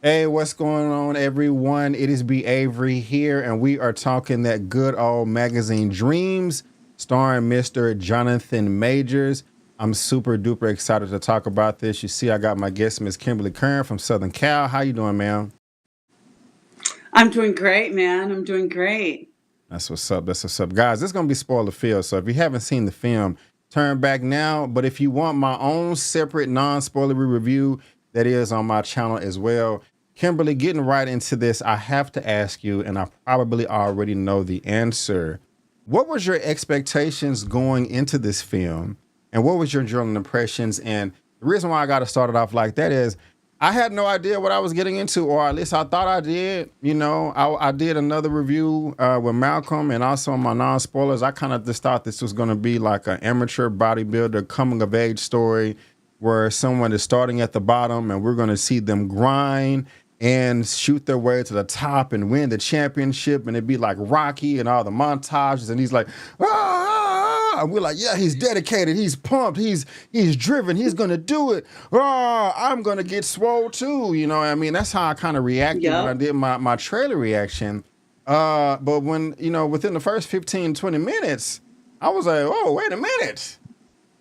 Hey, what's going on, everyone? It is B. Avery here, and we are talking that good old magazine Dreams, starring Mr. Jonathan Majors. I'm super duper excited to talk about this. You see, I got my guest, Miss Kimberly Kern from Southern Cal. How you doing, ma'am? I'm doing great, man. I'm doing great. That's what's up. That's what's up, guys. This is gonna be spoiler filled, so if you haven't seen the film, turn back now. But if you want my own separate non-spoilery review, that is on my channel as well. Kimberly, getting right into this, I have to ask you, and I probably already know the answer. What was your expectations going into this film, and what was your general impressions? And the reason why I got to start it off like that is I had no idea what I was getting into, or at least I thought I did. You know, I did another review with Malcolm, and also on my non spoilers. I kind of just thought this was going to be like an amateur bodybuilder coming of age story where someone is starting at the bottom and we're going to see them grind and shoot their way to the top and win the championship. And it'd be like Rocky and all the montages. And he's like, and we're like, yeah, he's dedicated. He's pumped. He's driven. He's going to do it. I'm going to get swole too. You know what I mean? That's how I kind of reacted when I Yep. did my trailer reaction. But when, within the first 15, 20 minutes, I was like, oh, wait a minute.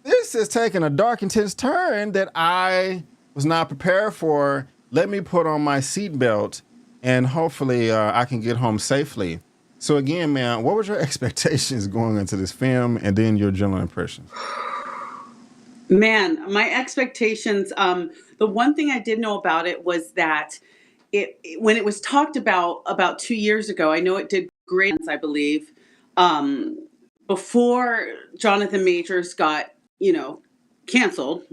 This is taking a dark, intense turn that I was not prepared for. Let me put on my seatbelt and hopefully I can get home safely. So again, man, what was your expectations going into this film and then your general impressions? Man, my expectations, the one thing I did know about it was that when it was talked about 2 years ago, I know it did great, I believe, um, before Jonathan Majors got, you know, canceled,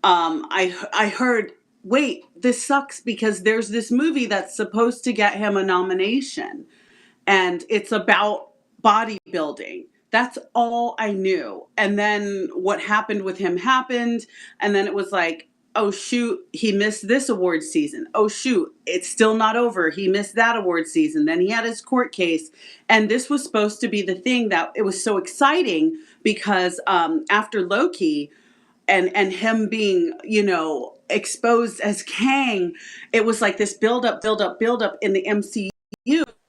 I heard, wait, this sucks because there's this movie that's supposed to get him a nomination and it's about bodybuilding. That's all I knew. And then what happened with him happened. And then it was like, oh, shoot, he missed this award season. Oh, shoot, it's still not over. He missed that award season. Then he had his court case. And this was supposed to be the thing that it was so exciting because after Loki, and him being exposed as Kang, it was like this build up in the MCU.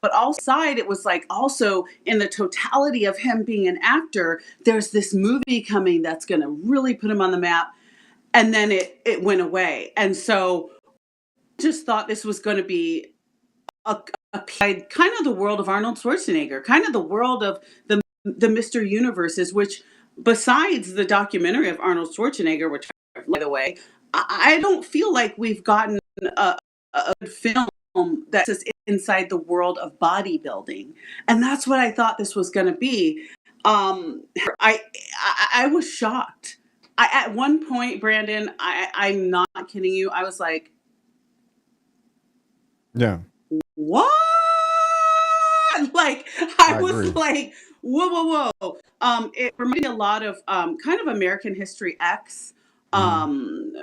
But outside, it was like also in the totality of him being an actor, there's this movie coming that's going to really put him on the map. And then it went away. And so just thought this was going to be a, kind of the world of Arnold Schwarzenegger, kind of the world of the Mr. Universes, which besides the documentary of Arnold Schwarzenegger, which by the way, I don't feel like we've gotten a film that's just inside the world of bodybuilding, and that's what I thought this was going to be. I was shocked. At one point, Brandon, I'm not kidding you. I was like, Yeah, what? Like, I I was agree. like, whoa, whoa, whoa. It reminded me a lot of kind of American History X, Hmm.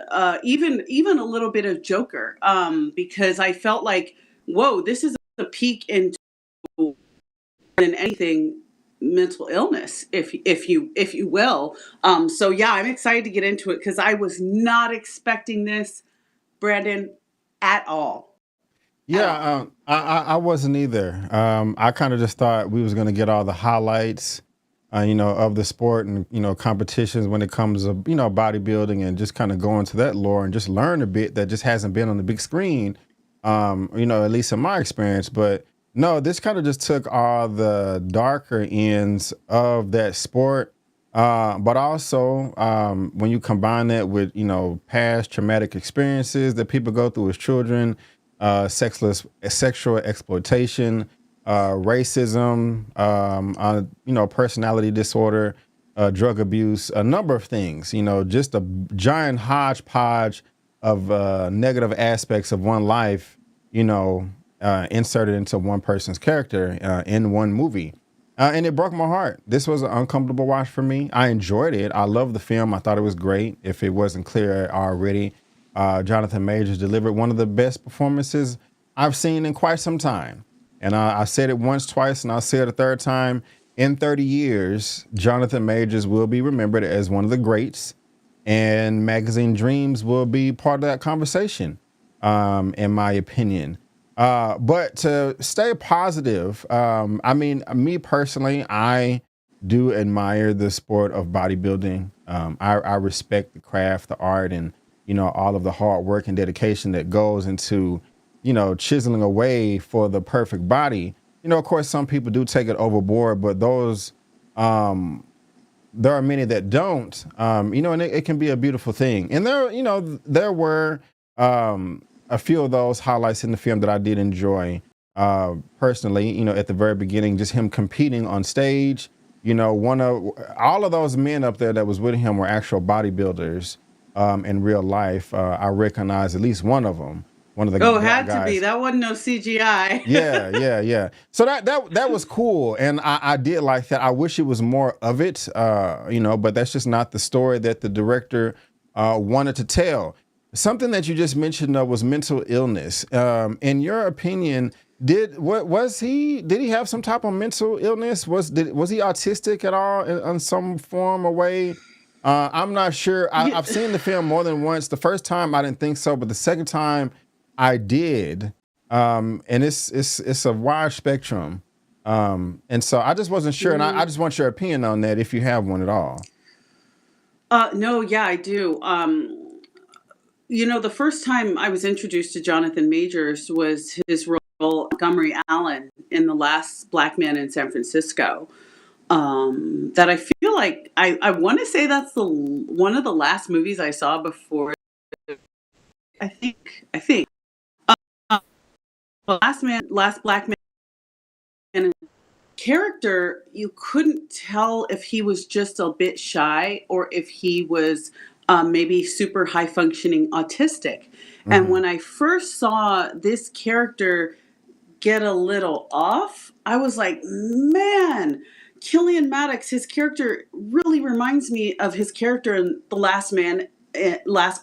even a little bit of Joker, because I felt like, whoa, this is a peak into than anything mental illness, if you will. So yeah, I'm excited to get into it because I was not expecting this, Brandon, at all, at Yeah, all. I wasn't either. I kind of just thought we was gonna get all the highlights, of the sport and competitions when it comes to bodybuilding and just kind of go into that lore and just learn a bit that just hasn't been on the big screen. At least in my experience. But no, this kind of just took all the darker ends of that sport. But also, when you combine that with past traumatic experiences that people go through as children, sexual exploitation, racism, personality disorder, drug abuse, a number of things. Just a giant hodgepodge of negative aspects of one life. Inserted into one person's character in one movie. And it broke my heart. This was an uncomfortable watch for me. I enjoyed it. I loved the film. I thought it was great. If it wasn't clear already, Jonathan Majors delivered one of the best performances I've seen in quite some time. And I said it once, twice, and I'll say it a third time. In 30 years, Jonathan Majors will be remembered as one of the greats, and Magazine Dreams will be part of that conversation. in my opinion. But to stay positive, I mean, me personally, I do admire the sport of bodybuilding. I respect the craft, the art, and all of the hard work and dedication that goes into chiseling away for the perfect body. Of course, some people do take it overboard, but those there are many that don't. And it can be a beautiful thing. And there were a few of those highlights in the film that I did enjoy personally. At the very beginning, just him competing on stage. One of all of those men up there that was with him were actual bodybuilders in real life. I recognize at least one of them. One of the Oh, black had to be. guys. That wasn't no CGI. Yeah. So that was cool, and I did like that. I wish it was more of it, but that's just not the story that the director wanted to tell. Something that you just mentioned was mental illness. In your opinion, did he have some type of mental illness? Was he autistic at all in some form or way? I'm not sure. Yeah. I've seen the film more than once. The first time I didn't think so, but the second time I did. And it's a wide spectrum. And so I just wasn't sure. And I just want your opinion on that, if you have one at all. No, yeah, I do. The first time I was introduced to Jonathan Majors was his role Montgomery Allen in The Last Black Man in San Francisco. That I feel like I want to say that's one of the last movies I saw before. I think. Last Black Man character, you couldn't tell if he was just a bit shy or if he was maybe super high functioning autistic. And when I first saw this character get a little off, I was like, man, Killian Maddox, his character really reminds me of his character in Last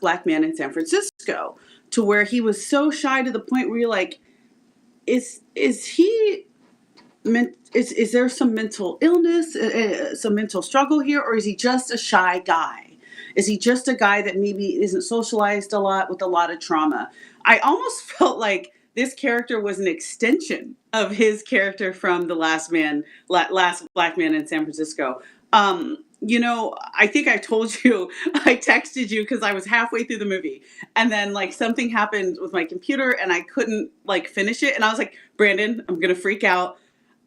Black Man in San Francisco, to where he was so shy to the point where you're like, is he is there some mental illness, some mental struggle here, or is he just a shy guy? Is he just a guy that maybe isn't socialized a lot with a lot of trauma? I almost felt like this character was an extension of his character from the Last Black Man in San Francisco. I think I told you, I texted you because I was halfway through the movie, and then like something happened with my computer and I couldn't like finish it. And I was like, Brandon, I'm going to freak out.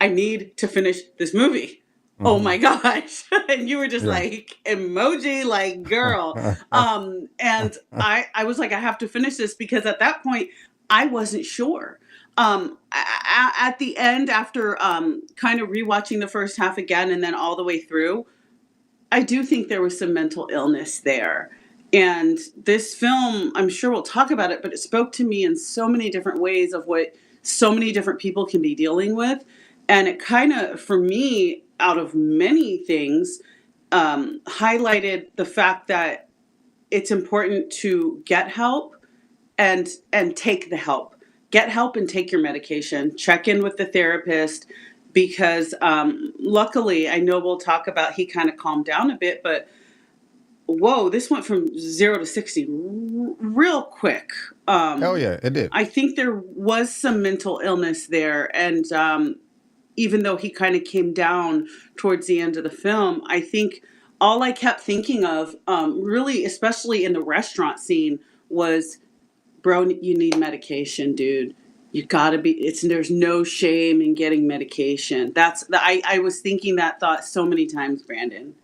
I need to finish this movie. Oh my gosh. And you were just like emoji, like girl. And I was like, I have to finish this, because at that point I wasn't sure. At the end, after kind of rewatching the first half again and then all the way through, I do think there was some mental illness there. And this film, I'm sure we'll talk about it, but it spoke to me in so many different ways of what so many different people can be dealing with. And it kind of, for me, out of many things, highlighted the fact that it's important to get help and take the help. Get help and take your medication. Check in with the therapist, because luckily, I know we'll talk about, he kind of calmed down a bit, but whoa, this went from 0 to 60 real quick. Oh yeah, it did. I think there was some mental illness there, and even though he kind of came down towards the end of the film, I think all I kept thinking of, really, especially in the restaurant scene, was, bro, you need medication, dude. You gotta be, there's no shame in getting medication. I was thinking that thought so many times, Brandon.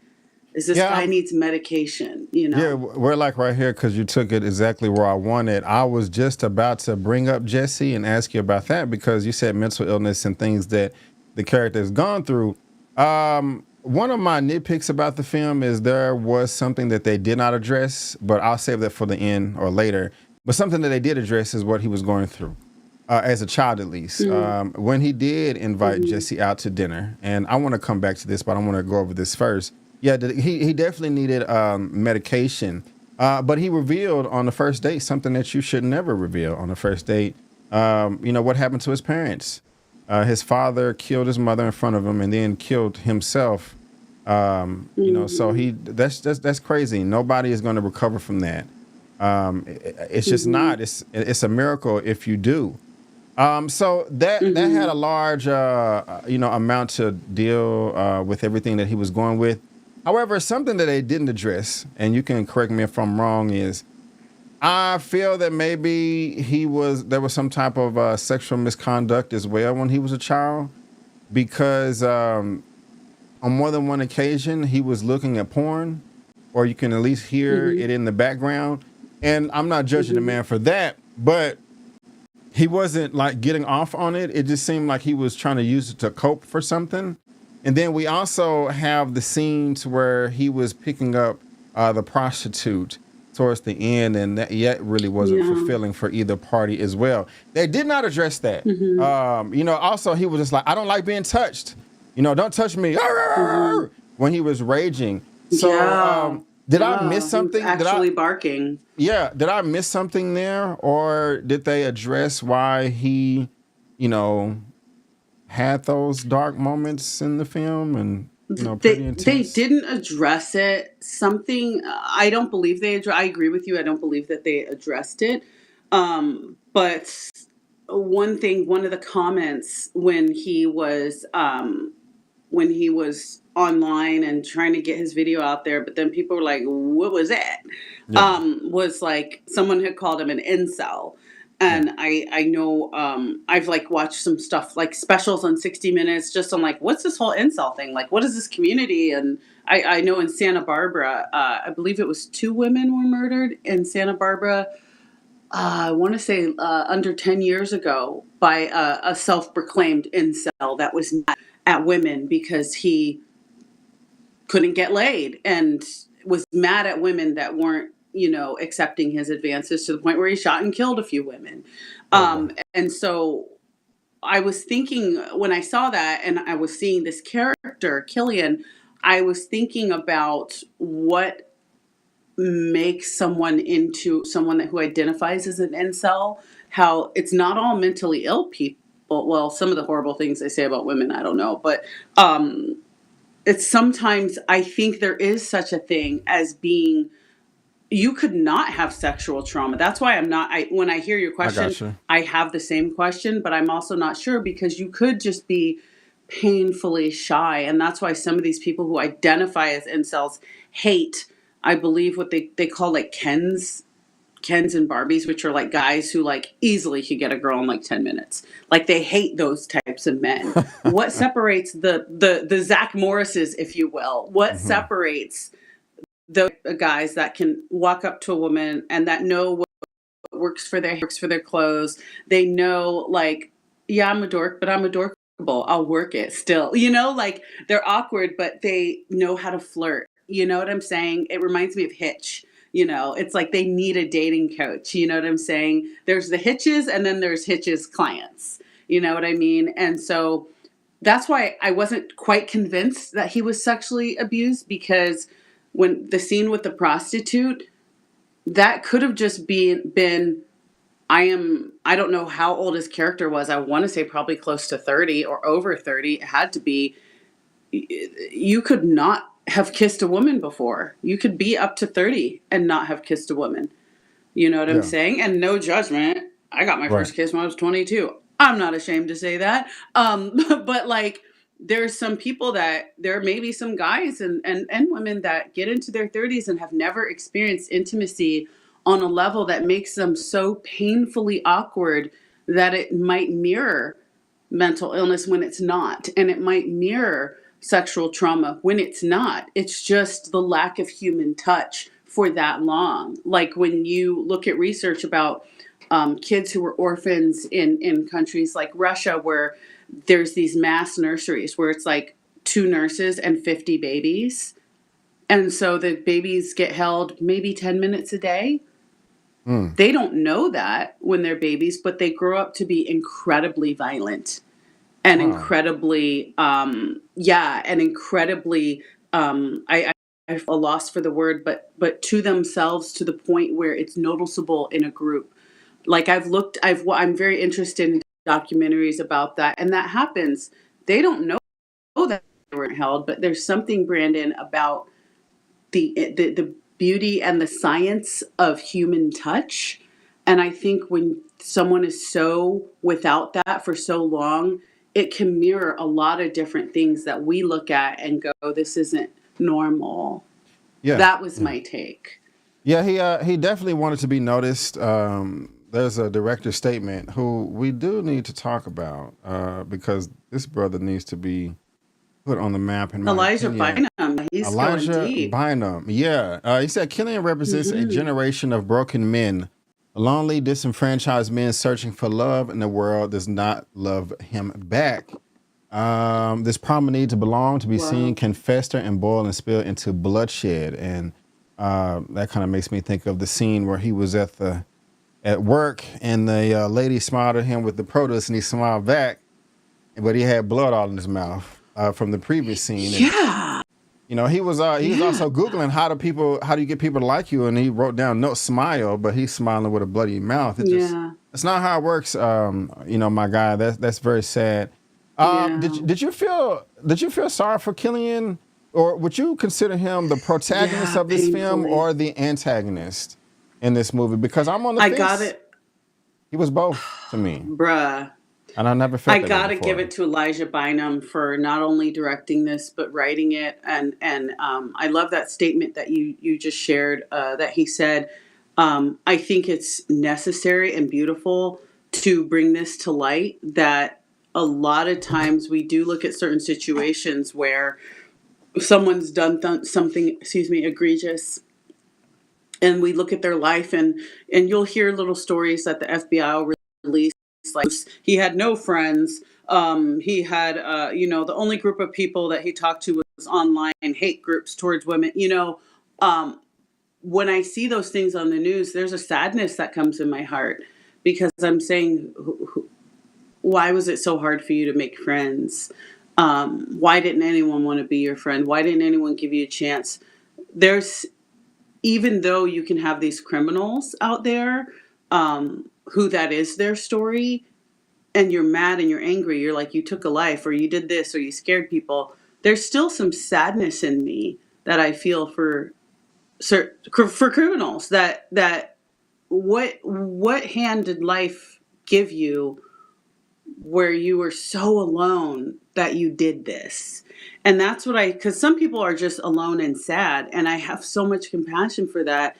Is this guy needs medication, Yeah, we're like right here, because you took it exactly where I wanted. I was just about to bring up Jesse and ask you about that, because you said mental illness and things that the character has gone through. One of my nitpicks about the film is there was something that they did not address, but I'll save that for the end or later. But something that they did address is what he was going through. As a child, at least, when he did invite Jesse out to dinner, and I want to come back to this, but I want to go over this first. Yeah, he definitely needed medication, but he revealed on the first date something that you should never reveal on the first date. What happened to his parents? His father killed his mother in front of him, and then killed himself. So that's crazy. Nobody is going to recover from that. It's just Mm-hmm. not. It's a miracle if you do. So that had Mm-hmm. a large, amount to deal with everything that he was going with. However, something that they didn't address, and you can correct me if I'm wrong, is I feel that maybe there was some type of sexual misconduct as well when he was a child, because on more than one occasion he was looking at porn, or you can at least hear Mm-hmm. it in the background. And I'm not judging the Mm-hmm. man for that, but he wasn't like getting off on it. It just seemed like he was trying to use it to cope for something. And then we also have the scenes where he was picking up the prostitute towards the end, and that yet really wasn't Yeah. fulfilling for either party as well. They did not address that. Mm-hmm. Also he was just like, I don't like being touched. Don't touch me. Mm-hmm. When he was raging. So Yeah. did I miss Yeah. He was something? actually barking. Did I miss something there, or did they address why he, you know, had those dark moments in the film and pretty They intense? didn't address it. Something I don't believe they address. I agree with you. I don't believe that they addressed it. But one of the comments when he was online and trying to get his video out there, but then people were like, "What was that?" Yeah, Was like someone had called him an incel. yeah. And I know I've like watched some stuff like specials on 60 Minutes just on like what's this whole incel thing, like what is this community. And I know in Santa Barbara, I believe it was 2 women were murdered in Santa Barbara. I want to say under 10 years ago by a self-proclaimed incel that was mad at women because he couldn't get laid and was mad at women that weren't, accepting his advances to the point where he shot and killed a few women. Oh boy. And so I was thinking when I saw that and I was seeing this character, Killian, I was thinking about what makes someone into someone who identifies as an incel, how it's not all mentally ill people. Well, some of the horrible things they say about women, I don't know, but it's sometimes I think there is such a thing as being you could not have sexual trauma. That's why when I hear your I question, got you. I have the same question, but I'm also not sure because you could just be painfully shy. And that's why some of these people who identify as incels hate, I believe what they call like Kens and Barbies, which are like guys who like easily could get a girl in like 10 minutes. Like they hate those types of men. What separates the Zach Morrises, if you will? What Hmm. separates those guys that can walk up to a woman and that know what works for their clothes? They know like, yeah, I'm a dork, but I'm adorkable. I'll work it still. Like they're awkward, but they know how to flirt. You know what I'm saying? It reminds me of Hitch. It's like they need a dating coach. You know what I'm saying? There's the Hitches and then there's Hitches clients. You know what I mean? And so that's why I wasn't quite convinced that he was sexually abused because when the scene with the prostitute, that could have just been I don't know how old his character was. I want to say probably close to 30 or over 30. It had to be. You could not have kissed a woman before. You could be up to 30 and not have kissed a woman. You know what I'm Yeah. saying? And no judgment. I got my Right. first kiss when I was 22. I'm not ashamed to say that. But like, there's some people that there may be some guys and women that get into their 30s and have never experienced intimacy on a level that makes them so painfully awkward that it might mirror mental illness when it's not. And it might mirror sexual trauma when it's not. It's just the lack of human touch for that long. Like when you look at research about kids who were orphans in countries like Russia, where there's these mass nurseries where it's like 2 nurses and 50 babies. And so the babies get held maybe 10 minutes a day. Mm. They don't know that when they're babies, but they grow up to be incredibly violent and Wow. incredibly and incredibly I a loss for the word, but to themselves to the point where it's noticeable in a group. Like I'm very interested in documentaries about that, and that happens. They don't know that they weren't held, but there's something, Brandon, about the beauty and the science of human touch. And I think when someone is so without that for so long, it can mirror a lot of different things that we look at and go, this isn't normal. Yeah, That was yeah, my take. yeah. He definitely wanted to be noticed. There's a director's statement who we do need to talk about because this brother needs to be put on the map, in my Elijah opinion. Bynum, he's going Elijah deep. Bynum. Yeah. He said Killian represents a Hmm. generation of broken men, lonely, disenfranchised men searching for love, and the world does not love him back. This primal need to belong, to be seen, Wow. can fester and boil and spill into bloodshed. And that kind of makes me think of the scene where he was at work and the lady smiled at him with the produce and he smiled back, but he had blood all in his mouth from the previous scene. And Yeah. he was Yeah. also Googling how do you get people to like you, and he wrote down no smile, but he's smiling with a bloody mouth. Yeah. It's not how it works. My guy, that's very sad. Yeah. Did you feel sorry for Killian, or would you consider him the protagonist Yeah. of this film Painfully. or the antagonist in this movie? Because I'm on the I got fence. it. He was both to me, Bruh. and I never I felt that way gotta give before. it to Elijah Bynum for not only directing this but writing it, and I love that statement that you just shared. That he said, I think it's necessary and beautiful to bring this to light. That a lot of times we do look at certain situations where someone's done something, egregious, and we look at their life, and you'll hear little stories that the FBI will release, like he had no friends. He had the only group of people that he talked to was online hate groups towards women. Um, when I see those things on the news, there's a sadness that comes in my heart because I'm saying, why was it so hard for you to make friends? Why didn't anyone want to be your friend? Why didn't anyone give you a chance? There's Even though you can have these criminals out there, who that is their story, and you're mad and you're angry, you're like, you took a life or you did this or you scared people. There's still some sadness in me that I feel for criminals. That what hand did life give you where you were so alone that you did this? And that's because some people are just alone and sad, and I have so much compassion for that.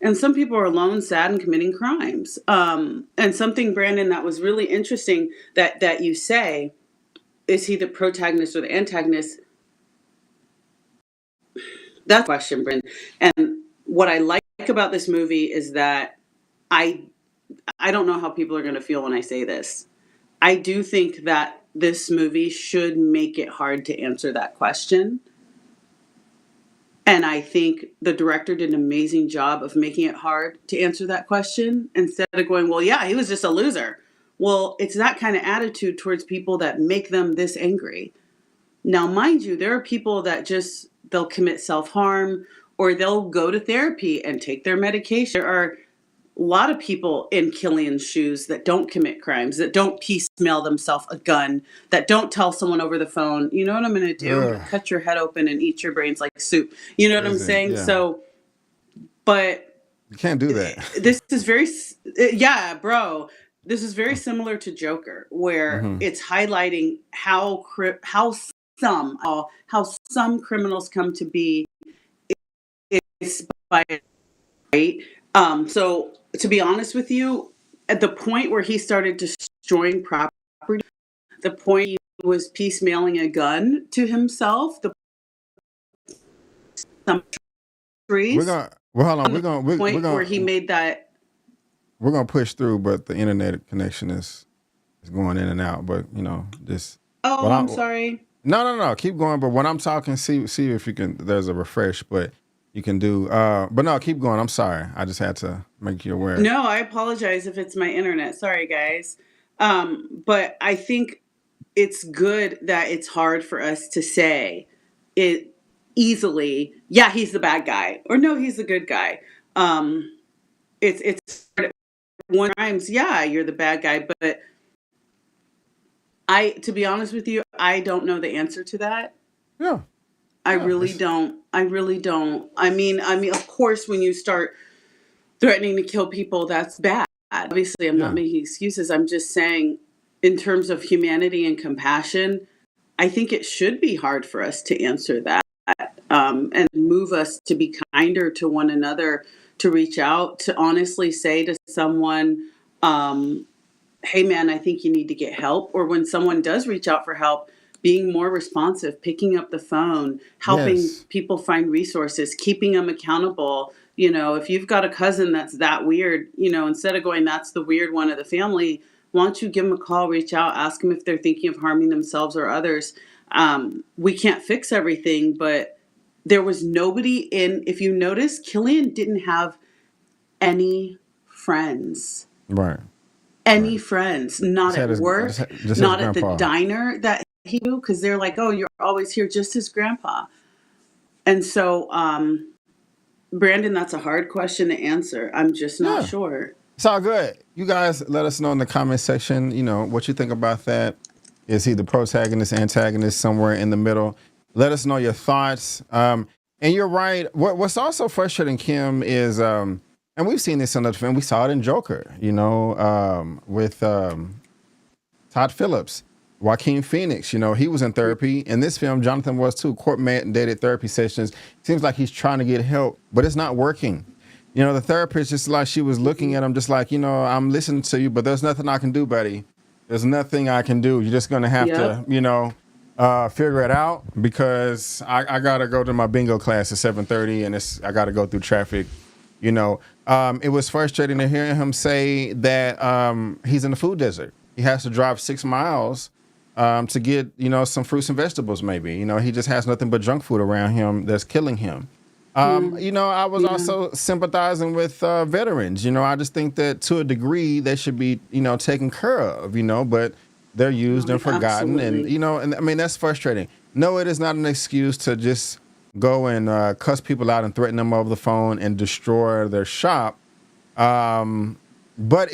And some people are alone, sad, and committing crimes. And something, Brandon, that was really interesting that you say, is he the protagonist or the antagonist? That's the question, Brandon. And what I like about this movie is that I I don't know how people are going to feel when I say this. I do think that this movie should make it hard to answer that question. And I think the director did an amazing job of making it hard to answer that question instead of going, well, yeah, he was just a loser. Well, it's that kind of attitude towards people that make them this angry. Now, mind you, there are people that they'll commit self harm or they'll go to therapy and take their medication. There are a lot of people in Killian's shoes that don't commit crimes, that don't piecemeal themselves a gun, that don't tell someone over the phone, you know what I'm going to do? I'm going to Ugh, cut your head open and eat your brains like soup. You know what I'm crazy. saying? Yeah, So, but you can't do that. this is yeah, bro. This is very similar to Joker, where Hmm. it's highlighting how some criminals come to be. It's by right. So to be honest with you, at the point where he started destroying property, the point he was piecemealing a gun to himself, the some We're trees, gonna well, hold on. the point where he made that. We're gonna push through, but the internet connection is going in and out. But just what Oh, I I'm sorry. no, keep going. But when I'm talking, see if you can. There's a refresh, but you can do. But no, keep going. I'm sorry. I just had to make you aware. No, I apologize if it's my internet. Sorry, guys. But I think it's good that it's hard for us to say it easily. Yeah, he's the bad guy, or no, he's the good guy. Um, it's one times, yeah, you're the bad guy, but to be honest with you, I don't know the answer to that. Yeah. I Yeah, really don't. I really don't. I mean, of course, when you start threatening to kill people, that's bad. Obviously, I'm not yeah, making excuses. I'm just saying, in terms of humanity and compassion, I think it should be hard for us to answer that, and move us to be kinder to one another, to reach out, to honestly say to someone, um, hey man, I think you need to get help. Or when someone does reach out for help, being more responsive, picking up the phone, helping yes, people find resources, keeping them accountable. If you've got a cousin that's that weird, instead of going, that's the weird one of the family, why don't you give them a call, reach out, ask them if they're thinking of harming themselves or others. We can't fix everything, but there was nobody if you notice, Killian didn't have any friends. right, right. Any friends, not Just had at his work, just his not at the grandpa. diner that he knew, because they're like, oh, you're always here, just his grandpa. And so, Brandon, that's a hard question to answer. I'm just not Yeah, sure. it's all good. You guys let us know in the comment section, what you think about that. Is he the protagonist, antagonist, somewhere in the middle? Let us know your thoughts. And you're right. What's also frustrating, Kim, is and we've seen this in the film. We saw it in Joker, with Todd Phillips, Joaquin Phoenix. He was in therapy. In this film, Jonathan was too. Court mandated therapy sessions. Seems like he's trying to get help, but it's not working. The therapist, just like she was looking at him, just like, I'm listening to you, but there's nothing I can do, buddy. There's nothing I can do. You're just gonna have Yep. to, figure it out, because I gotta go to my bingo class at 7:30, and I gotta go through traffic. It was frustrating to hear him say that he's in the food desert. He has to drive 6 miles to get some fruits and vegetables. Maybe he just has nothing but junk food around him that's killing him. Yeah. I was Yeah. also sympathizing with veterans. I just think that to a degree they should be, taken care of. But they're used and forgotten, and Absolutely. and I mean that's frustrating. No, it is not an excuse to just go and cuss people out and threaten them over the phone and destroy their shop. But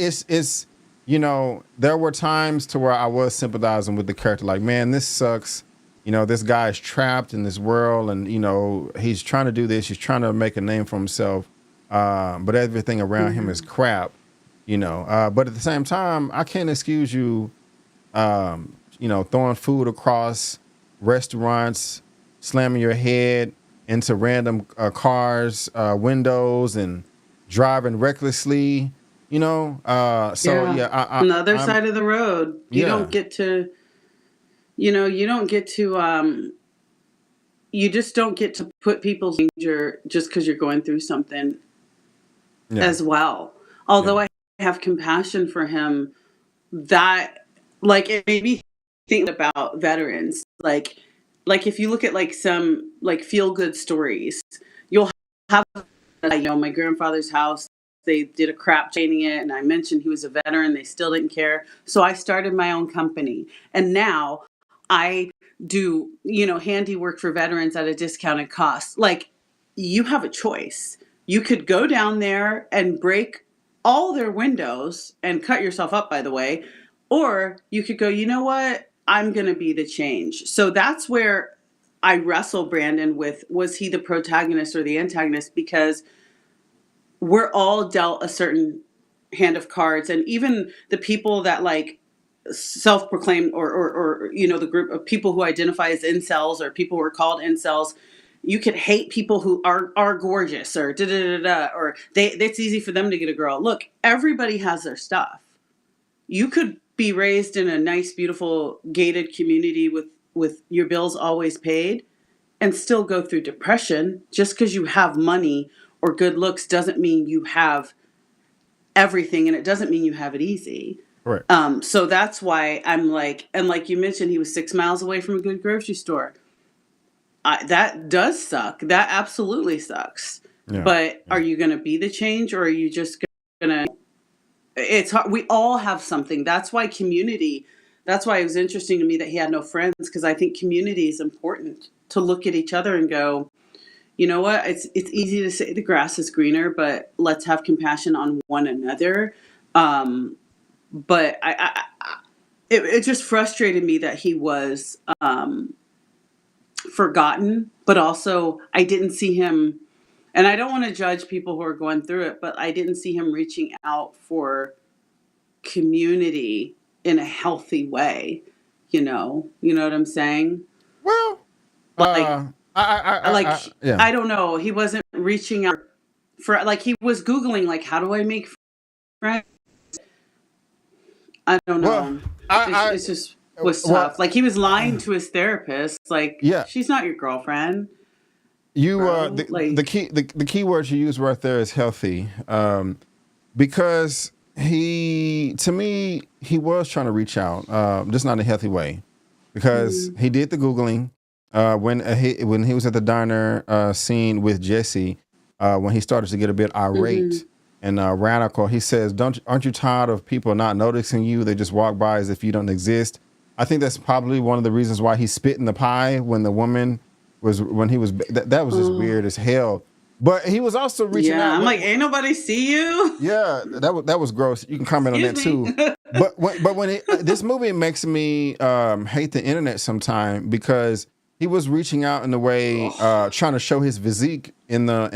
there were times to where I was sympathizing with the character, like, man, this sucks. This guy is trapped in this world, and he's trying to do this. He's trying to make a name for himself, but everything around him is crap. But at the same time, I can't excuse you, throwing food across restaurants, slamming your head into random cars, windows, and driving recklessly. So Yeah. yeah, On the other I'm side of the road, you yeah, don't get to, you don't get to, you just don't get to put people in danger just because you're going through something yeah, as well. yeah, Although I have compassion for him, that, like, it made me think about veterans. Like if you look at like some like feel good stories, you'll have, my grandfather's house. They did a crap chaining it, and I mentioned he was a veteran. They still didn't care, so I started my own company, and now I do handiwork for veterans at a discounted cost. Like, you have a choice. You could go down there and break all their windows and cut yourself up, by the way, or you could go, you know what? I'm going to be the change. So that's where I wrestle, Brandon, with, was he the protagonist or the antagonist? Because we're all dealt a certain hand of cards. And even the people that like self-proclaimed, or the group of people who identify as incels, or people who are called incels, you could hate people who are gorgeous, or da da da da, or it's easy for them to get a girl. Look, everybody has their stuff. You could be raised in a nice, beautiful, gated community with your bills always paid, and still go through depression. Just because you have money or good looks doesn't mean you have everything, and it doesn't mean you have it easy. correct. So that's why I'm like, and like you mentioned, he was 6 miles away from a good grocery store. That does suck. That absolutely sucks. Yeah, But yeah, are you going to be the change, or are you just going to? It's hard. We all have something. That's why community. That's why it was interesting to me that he had no friends, because I think community is important, to look at each other and go, you know what? It's easy to say the grass is greener, but let's have compassion on one another. Um, but it just frustrated me that he was forgotten, but also I didn't see him, and I don't want to judge people who are going through it, but I didn't see him reaching out for community in a healthy way. You know what I'm saying? Well, Like, like yeah. I don't know. He wasn't reaching out for, like, he was Googling, like, how do I make friends? I don't Well, know. I, It's just was well, tough. Like, he was lying to his therapist. Like, yeah. she's not your girlfriend, You bro. Like, the key word you use right there is healthy. Because he, to me, he was trying to reach out, just not in a healthy way, because mm, he did the googling when he was at the diner scene with Jesse, when he started to get a bit hmm irate and radical. He says, "Don't aren't you tired of people not noticing you? They just walk by as if you don't exist." I think that's probably one of the reasons why he spit in the pie when the woman was when he was that was just oh, weird as hell. But he was also reaching yeah. out. I'm like, ain't nobody see you? Yeah, that was gross. You can comment on Excuse that me. too. This movie makes me hate the internet sometime because he was reaching out in the way trying to show his physique in the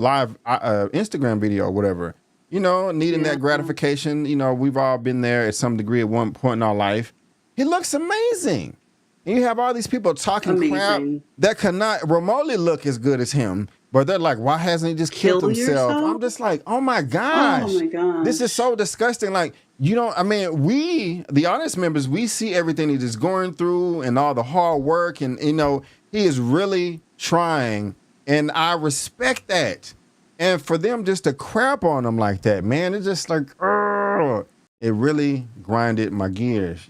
live Instagram video or whatever. Needing Yeah, that gratification. We've all been there at some degree at one point in our life. He looks amazing. And you have all these people talking crap amazing. that cannot remotely look as good as him, but they're like, why hasn't he just killed Kill himself? yourself? I'm just like, oh my Oh gosh, my this is gosh. so disgusting. Like, I mean, we, the honest members, we see everything he's just going through and all the hard work. And, he is really trying. And I respect that. And for them just to crap on him like that, man, it's just like, ugh, it really grinded my gears.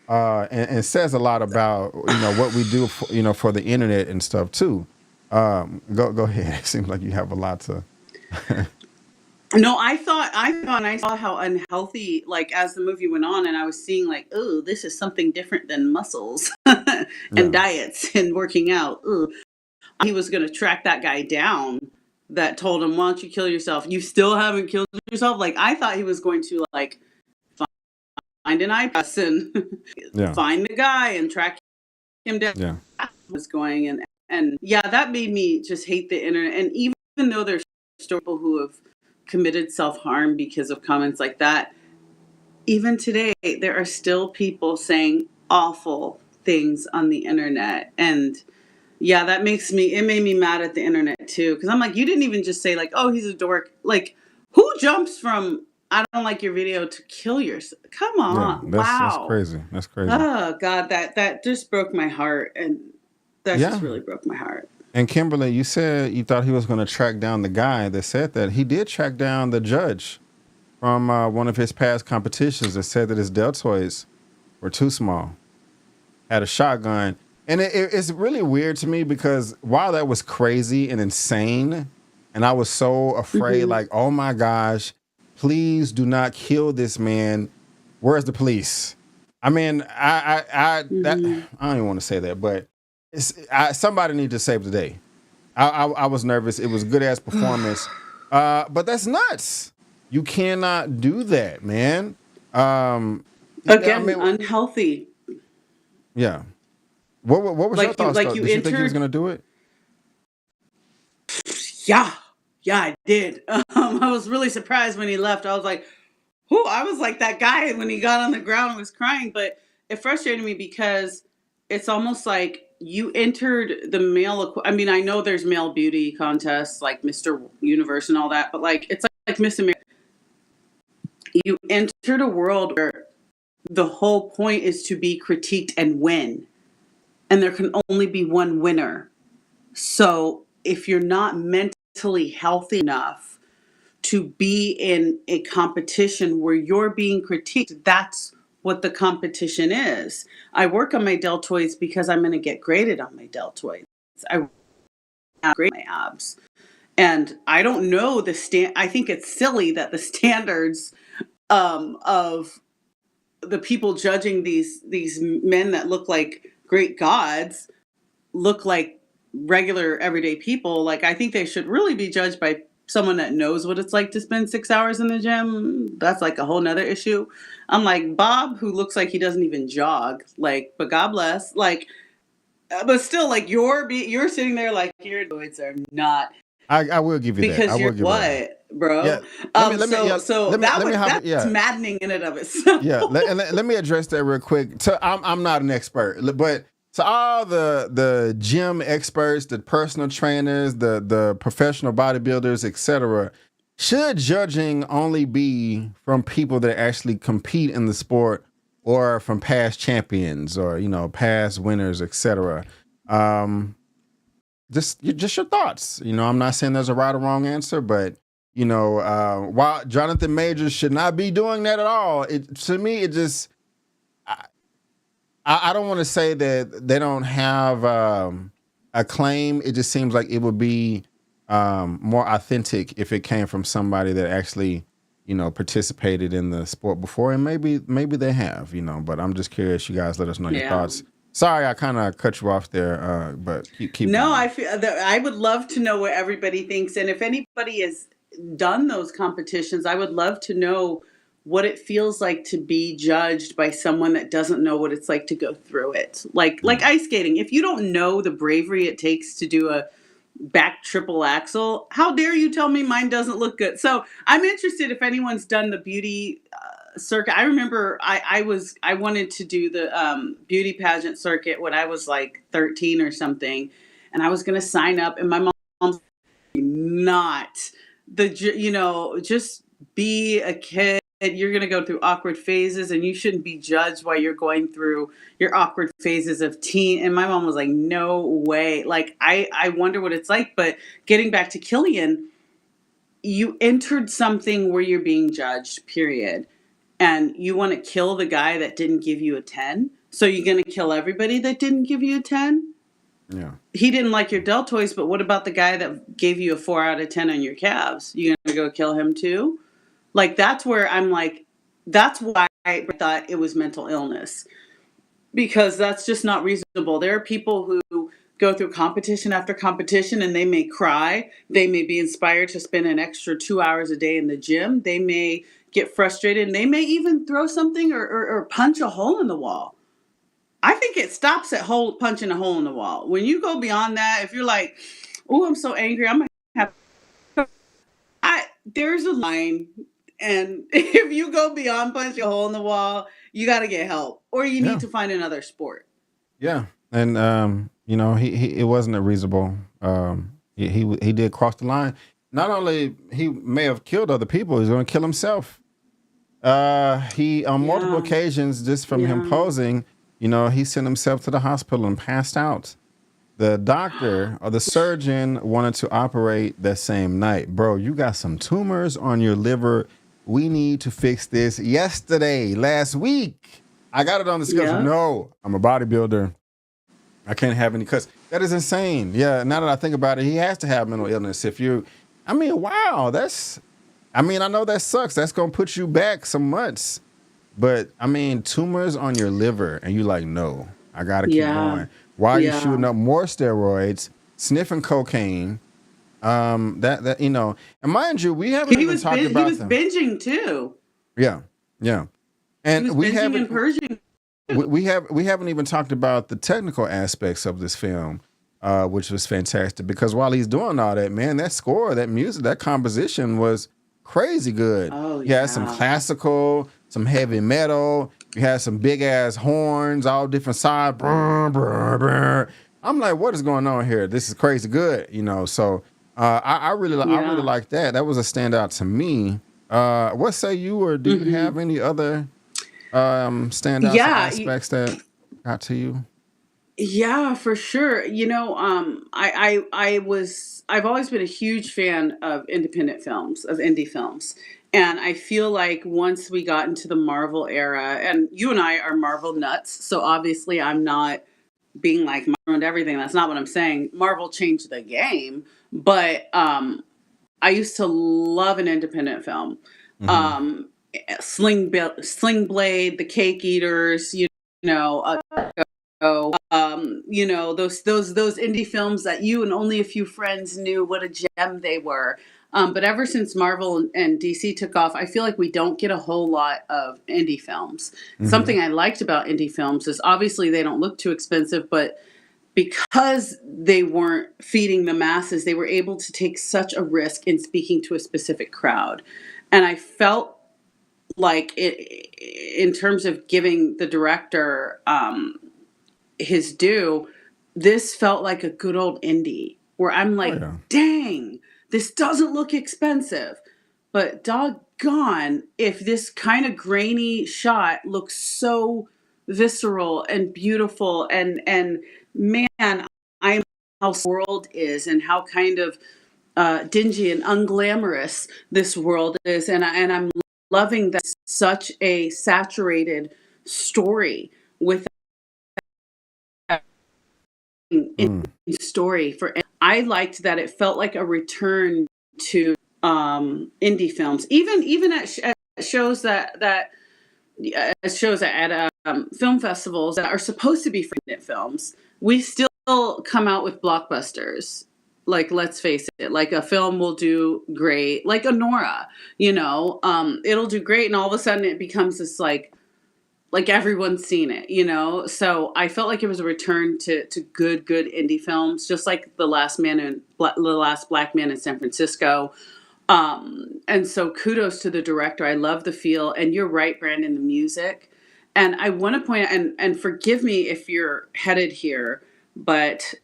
And says a lot about what we do for the internet and stuff too. Go ahead. It seems like you have a lot to. No, I thought and I saw how unhealthy, like, as the movie went on, and I was seeing, like, oh, this is something different than muscles and Yeah, diets and working out. Ooh. He was going to track that guy down that told him, why don't you kill yourself? You still haven't killed yourself? Like, I thought he was going to, like, find an eye person, yeah, find the guy and track him down. yeah, Was going, and yeah, that made me just hate the internet. And even though there's people who have committed self-harm because of comments like that, even today there are still people saying awful things on the internet. And yeah, it made me mad at the internet too, because I'm like, you didn't even just say, like, oh, he's a dork. Like, who jumps from I don't like your video to kill yourself? Come yeah. on. That's Wow. crazy. That's crazy. Oh God, that just broke my heart. And that just Yeah. really broke my heart. And Kimberly, you said you thought he was going to track down the guy that said that. He did track down the judge from one of his past competitions that said that his deltoids were too small. Had a shotgun. And it's really weird to me because while that was crazy and insane, and I was so afraid, hmm like, oh my gosh, please do not kill this man. Where's the police? I mean, hmm I don't even want to say that, but somebody need to save the day. I was nervous. It was a good ass performance, but that's nuts. You cannot do that, man. I Again, mean, unhealthy. yeah. What was your Like you, thoughts like though? you Did you think he was entered. gonna do it? Yeah, yeah, I did. I was really surprised when he left. I was like, who? I was like that guy when he got on the ground and was crying. But it frustrated me because it's almost like you entered the I mean, I know there's male beauty contests like Mr. Universe and all that, but like it's like Miss America. You entered a world where the whole point is to be critiqued and win, and there can only be one winner. So if you're not mentally healthy enough to be in a competition where you're being critiqued, that's what the competition is. I work on my deltoids because I'm going to get graded on my deltoids. I grade my abs. And I don't know I think it's silly that the standards of the people judging these men that look like great gods look like regular everyday people. Like, I think they should really be judged by someone that knows what it's like to spend 6 hours in the gym. That's like a whole nother issue. I'm like Bob, who looks like he doesn't even jog, like, but God bless. Like, But still, like you're sitting there like your droids are not I will give you that. I because will you're give her that. what, bro? Yeah. Let me yeah, So let me hop that's yeah. maddening in and of itself. Yeah, let me address that real quick. So I'm not an expert, but to all the gym experts, the personal trainers, the professional bodybuilders, etc., should judging only be from people that actually compete in the sport or from past champions or past winners, etc.? Um, just your thoughts. I'm not saying there's a right or wrong answer, but while Jonathan Majors should not be doing that at all, to me it just I don't want to say that they don't have a claim. It just seems like it would be more authentic if it came from somebody that actually participated in the sport before, and maybe they have. But I'm just curious. You guys, let us know your Yeah. thoughts. Sorry, I kind of cut you off there, but keep No, going. I feel that I would love to know what everybody thinks, and if anybody has done those competitions, I would love to know what it feels like to be judged by someone that doesn't know what it's like to go through it. Like ice skating. If you don't know the bravery it takes to do a back triple axel, how dare you tell me mine doesn't look good? So I'm interested if anyone's done the beauty circuit. I remember I wanted to do the beauty pageant circuit when I was like 13 or something, and I was going to sign up, and my mom's not just be a kid. You're going to go through awkward phases, and you shouldn't be judged while you're going through your awkward phases of teen. And my mom was like, no way. Like, I wonder what it's like. But getting back to Killian, you entered something where you're being judged, period. And you want to kill the guy that didn't give you a 10. So you're going to kill everybody that didn't give you a 10? Yeah. He didn't like your deltoids, but what about the guy that gave you a 4 out of 10 on your calves? You going to go kill him too? Like, that's where I'm like, that's why I thought it was mental illness, because that's just not reasonable. There are people who go through competition after competition, and they may cry. They may be inspired to spend an extra 2 hours a day in the gym. They may get frustrated, and they may even throw something or punch a hole in the wall. I think it stops at punching a hole in the wall. When you go beyond that, if you're like, oh, I'm so angry, I'm going to have, there's a line. And if you go beyond punching a hole in the wall, you got to get help, or you Yeah. need to find another sport. Yeah. And he it wasn't a reasonable. He did cross the line. Not only he may have killed other people, he's going to kill himself. He on multiple occasions, just from him posing, he sent himself to the hospital and passed out. The doctor or the surgeon wanted to operate that same night. Bro, you got some tumors on your liver. We need to fix this last week. I got it on the schedule. Yeah. No, I'm a bodybuilder. I can't have any cuts. That is insane. Yeah, now that I think about it, he has to have mental illness. Wow, I know that sucks. That's going to put you back some months. But, tumors on your liver, and you like, no, I got to keep going. Why are you shooting up more steroids, sniffing cocaine? And mind you, we haven't even talked about He was binging too. Yeah, yeah. And he was binging and purging. We haven't even talked about the technical aspects of this film, which was fantastic. Because while he's doing all that, man, that score, that music, that composition was crazy good. Oh, You had some classical, some heavy metal. You had some big ass horns, all different sides. Brr, brr, brr. I'm like, what is going on here? This is crazy good, So I really like that. That was a standout to me. What say you, or do you have any other standout aspects that got to you? Yeah, for sure. I've always been a huge fan of independent films, of indie films. And I feel like once we got into the Marvel era, and you and I are Marvel nuts, so obviously I'm not being like Marvel and everything. That's not what I'm saying. Marvel changed the game, but I used to love an independent film. Sling Blade, The Cake Eaters, know, those indie films that you and only a few friends knew what a gem they were. But ever since Marvel and DC took off, I feel like we don't get a whole lot of indie films. Something I liked about indie films is obviously they don't look too expensive, but because they weren't feeding the masses, they were able to take such a risk in speaking to a specific crowd. And I felt like it, in terms of giving the director his due, this felt like a good old indie where I'm Oh like, yeah. dang, this doesn't look expensive. But doggone, if this kind of grainy shot looks so visceral and beautiful, and man, I'm how the world is and how kind of dingy and unglamorous this world is, and I'm loving that it's such a saturated story with in Mm. story for. I liked that it felt like a return to indie films, even at shows that shows at film festivals that are supposed to be for indie films. We still come out with blockbusters. Like, let's face it, like a film will do great, like a Nora, it'll do great, and all of a sudden it becomes this like everyone's seen it, So I felt like it was a return to good indie films, just like the last black man in San Francisco. And so kudos to the director. I love the feel, and you're right, Brandon, the music. And I want to point out, and forgive me if you're headed here, but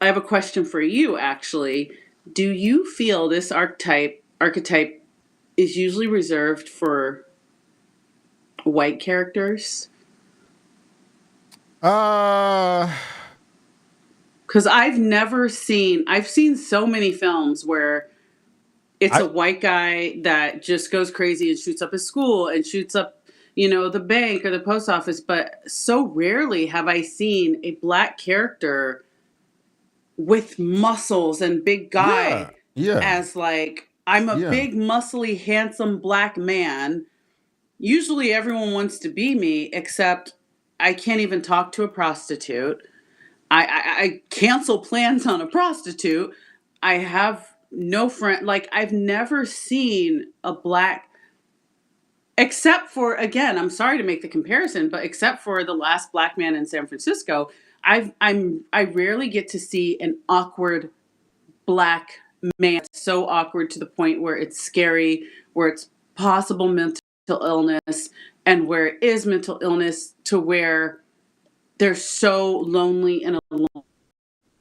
I have a question for you. Actually, do you feel this archetype is usually reserved for white characters? Uh, Because I've seen so many films where it's I a white guy that just goes crazy and shoots up his school and shoots up, the bank or the post office. But so rarely have I seen a black character with muscles and big guy yeah, yeah, as like, I'm a yeah, big, muscly, handsome black man. Usually everyone wants to be me, except I can't even talk to a prostitute. I cancel plans on a prostitute. I have no friend. Like, I've never seen a black, except for, again, I'm sorry to make the comparison, but except for the last black man in San Francisco, I rarely get to see an awkward black man, so awkward to the point where it's scary, where it's possible mental illness, and where it is mental illness to where they're so lonely and alone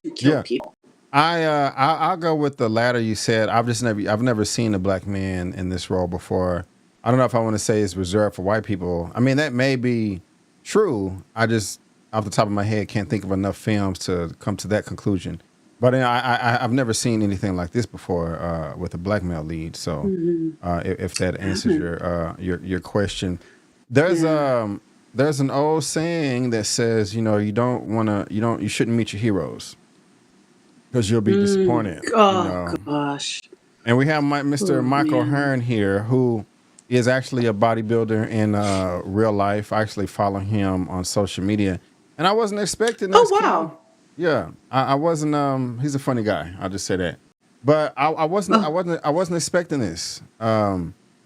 to kill yeah. people. I'll go with the latter you said. I've never seen a black man in this role before. I don't know if I want to say it's reserved for white people. I mean, that may be true. I just off the top of my head can't think of enough films to come to that conclusion. But I've never seen anything like this before with a black male lead. So if that answers your question, there's Yeah. there's an old saying that says you shouldn't meet your heroes because you'll be disappointed. Oh gosh. And we have Mr. Oh Michael man. Hearn here, who is actually a bodybuilder in real life. I actually follow him on social media, and I wasn't expecting Oh this, Kim. wow. Yeah, I wasn't. He's a funny guy. I'll just say that. But Oh, I wasn't expecting this.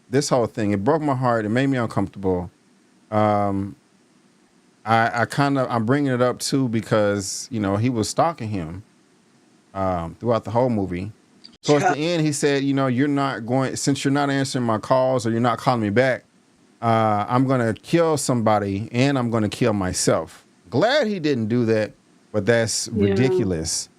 This whole thing, it broke my heart. It made me uncomfortable. Um, I'm bringing it up too because he was stalking him throughout the whole movie. Towards yeah. the end, he said, you're not going, since you're not answering my calls or you're not calling me back, I'm going to kill somebody and I'm going to kill myself. Glad he didn't do that, but that's Yeah. ridiculous.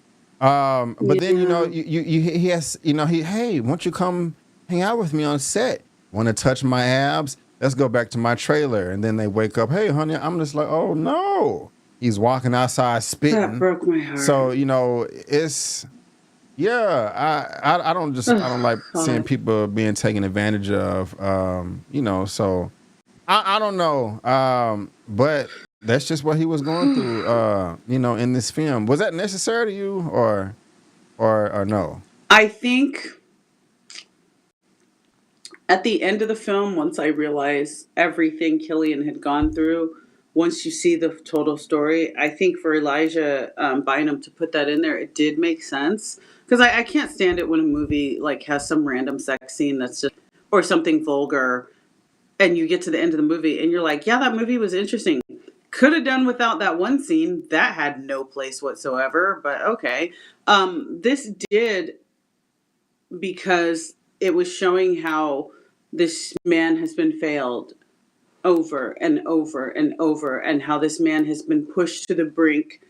But then, Yeah. he has, hey, won't you come hang out with me on set? Want to touch my abs? Let's go back to my trailer. And then they wake up, hey, honey, I'm just like, oh no. He's walking outside That spitting. broke my heart. So, it's, yeah, I don't like seeing God. people being taken advantage of. So I don't know. But that's just what he was going through. In this film, was that necessary to you, or no? I think at the end of the film, once I realized everything Killian had gone through, once you see the total story, I think for Elijah Bynum to put that in there, it did make sense. Because I can't stand it when a movie like has some random sex scene that's just, or something vulgar, and you get to the end of the movie and you're like, yeah, that movie was interesting. Could have done without that one scene. That had no place whatsoever, but okay. This did, because it was showing how this man has been failed over and over and over, and how this man has been pushed to the brink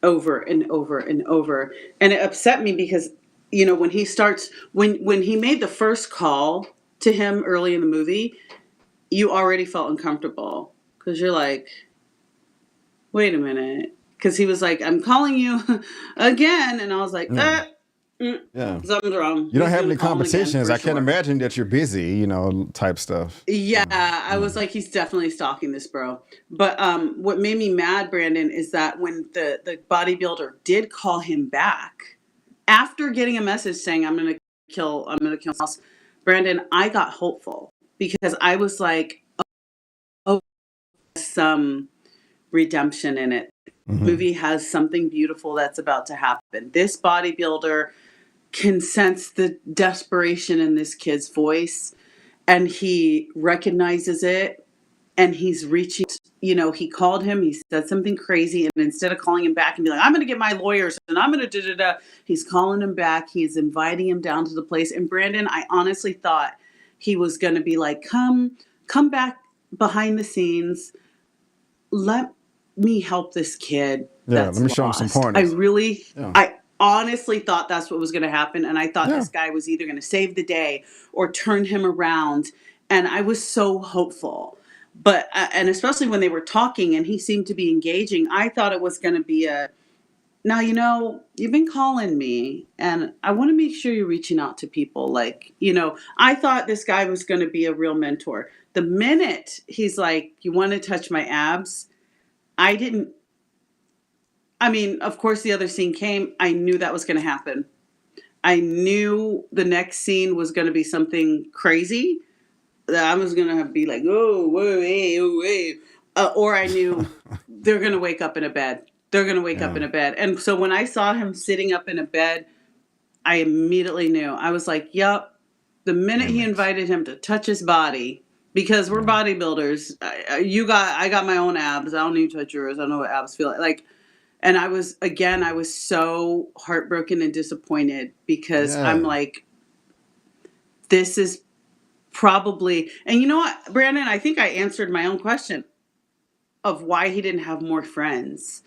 over and over and over. And it upset me because, when he starts, when he made the first call to him early in the movie, you already felt uncomfortable because you're like, wait a minute. Because he was like, I'm calling you again. And I was like, Yeah. Yeah. something's wrong. You don't He's have gonna any call him again competitions. for I can't sure. imagine that you're busy, type stuff. Yeah, I was like, he's definitely stalking this bro. But what made me mad, Brandon, is that when the bodybuilder did call him back after getting a message saying I'm gonna kill someone else, Brandon, I got hopeful because I was like, oh, some redemption in it. Mm-hmm. Movie has something beautiful that's about to happen. This bodybuilder can sense the desperation in this kid's voice, and he recognizes it, and he's reaching. He called him, he said something crazy, and instead of calling him back and be like, I'm going to get my lawyers and I'm going to da-da-da, he's calling him back. He's inviting him down to the place. And Brandon, I honestly thought he was going to be like, come back behind the scenes. Let me help this kid. Yeah, That's let me show him lost. some pointers. I honestly thought that's what was going to happen. And I thought this guy was either going to save the day or turn him around. And I was so hopeful. But, and especially when they were talking and he seemed to be engaging, I thought it was going to be now, you've been calling me and I want to make sure you're reaching out to people. Like, I thought this guy was going to be a real mentor. The minute he's like, you want to touch my abs? Of course the other scene came. I knew that was going to happen. I knew the next scene was going to be something crazy. That I was going to be like, oh, whoa, hey, oh, hey. Or I knew they're going to wake up in a bed. They're going to wake up in a bed. And so when I saw him sitting up in a bed, I immediately knew. I was like, yep. The minute he invited him to touch his body, because we're bodybuilders, I got my own abs. I don't need to touch yours. I don't know what abs feel like. And I was so heartbroken and disappointed because I'm like, this is probably, and you know what, Brandon, I think I answered my own question of why he didn't have more friends.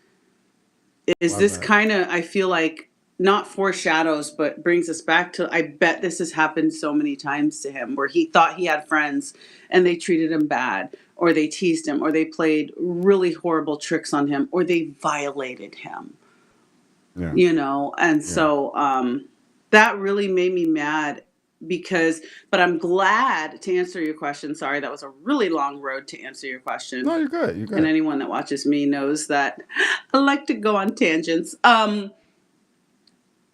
Is this kind of, I feel like, not foreshadows, but brings us back to, I bet this has happened so many times to him where he thought he had friends and they treated him bad, or they teased him, or they played really horrible tricks on him, or they violated him. And so that really made me mad but I'm glad, to answer your question. Sorry, that was a really long road to answer your question. No, you're good. And anyone that watches me knows that I like to go on tangents.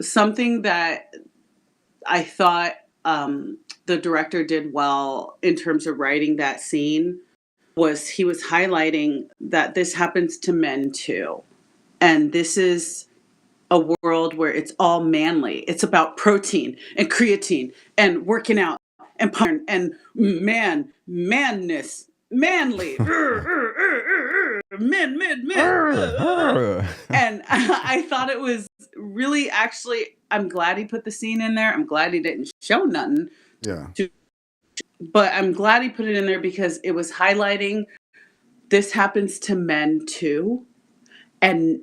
Something that I thought the director did well in terms of writing that scene was he was highlighting that this happens to men too. And this is a world where it's all manly. It's about protein and creatine and working out and power and manness, manly, men. And I thought it was really, actually, I'm glad he put the scene in there. I'm glad he didn't show nothing. Yeah. But I'm glad he put it in there because it was highlighting this happens to men too. And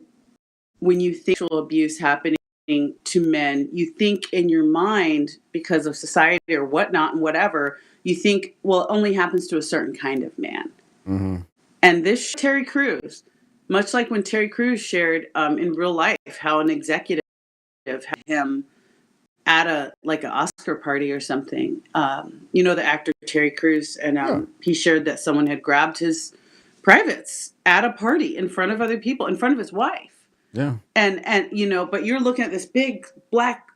when you think sexual abuse happening to men, you think in your mind, because of society or whatnot and whatever, you think, well, it only happens to a certain kind of man. Mm-hmm. And this Terry Crews, much like when Terry Crews shared in real life how an executive had him at an Oscar party or something. The actor Terry Crews, and he shared that someone had grabbed his privates at a party in front of other people, in front of his wife. Yeah. And but you're looking at this big black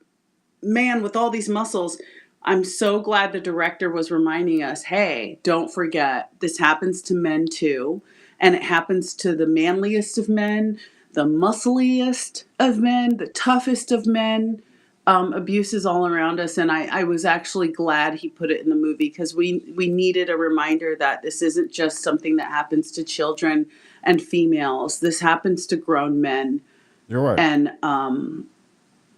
man with all these muscles. I'm so glad the director was reminding us, hey, don't forget, this happens to men too. And it happens to the manliest of men, the muscliest of men, the toughest of men. abuse is all around us, and I was actually glad he put it in the movie because we needed a reminder that this isn't just something that happens to children and females. This happens to grown men, You're right. and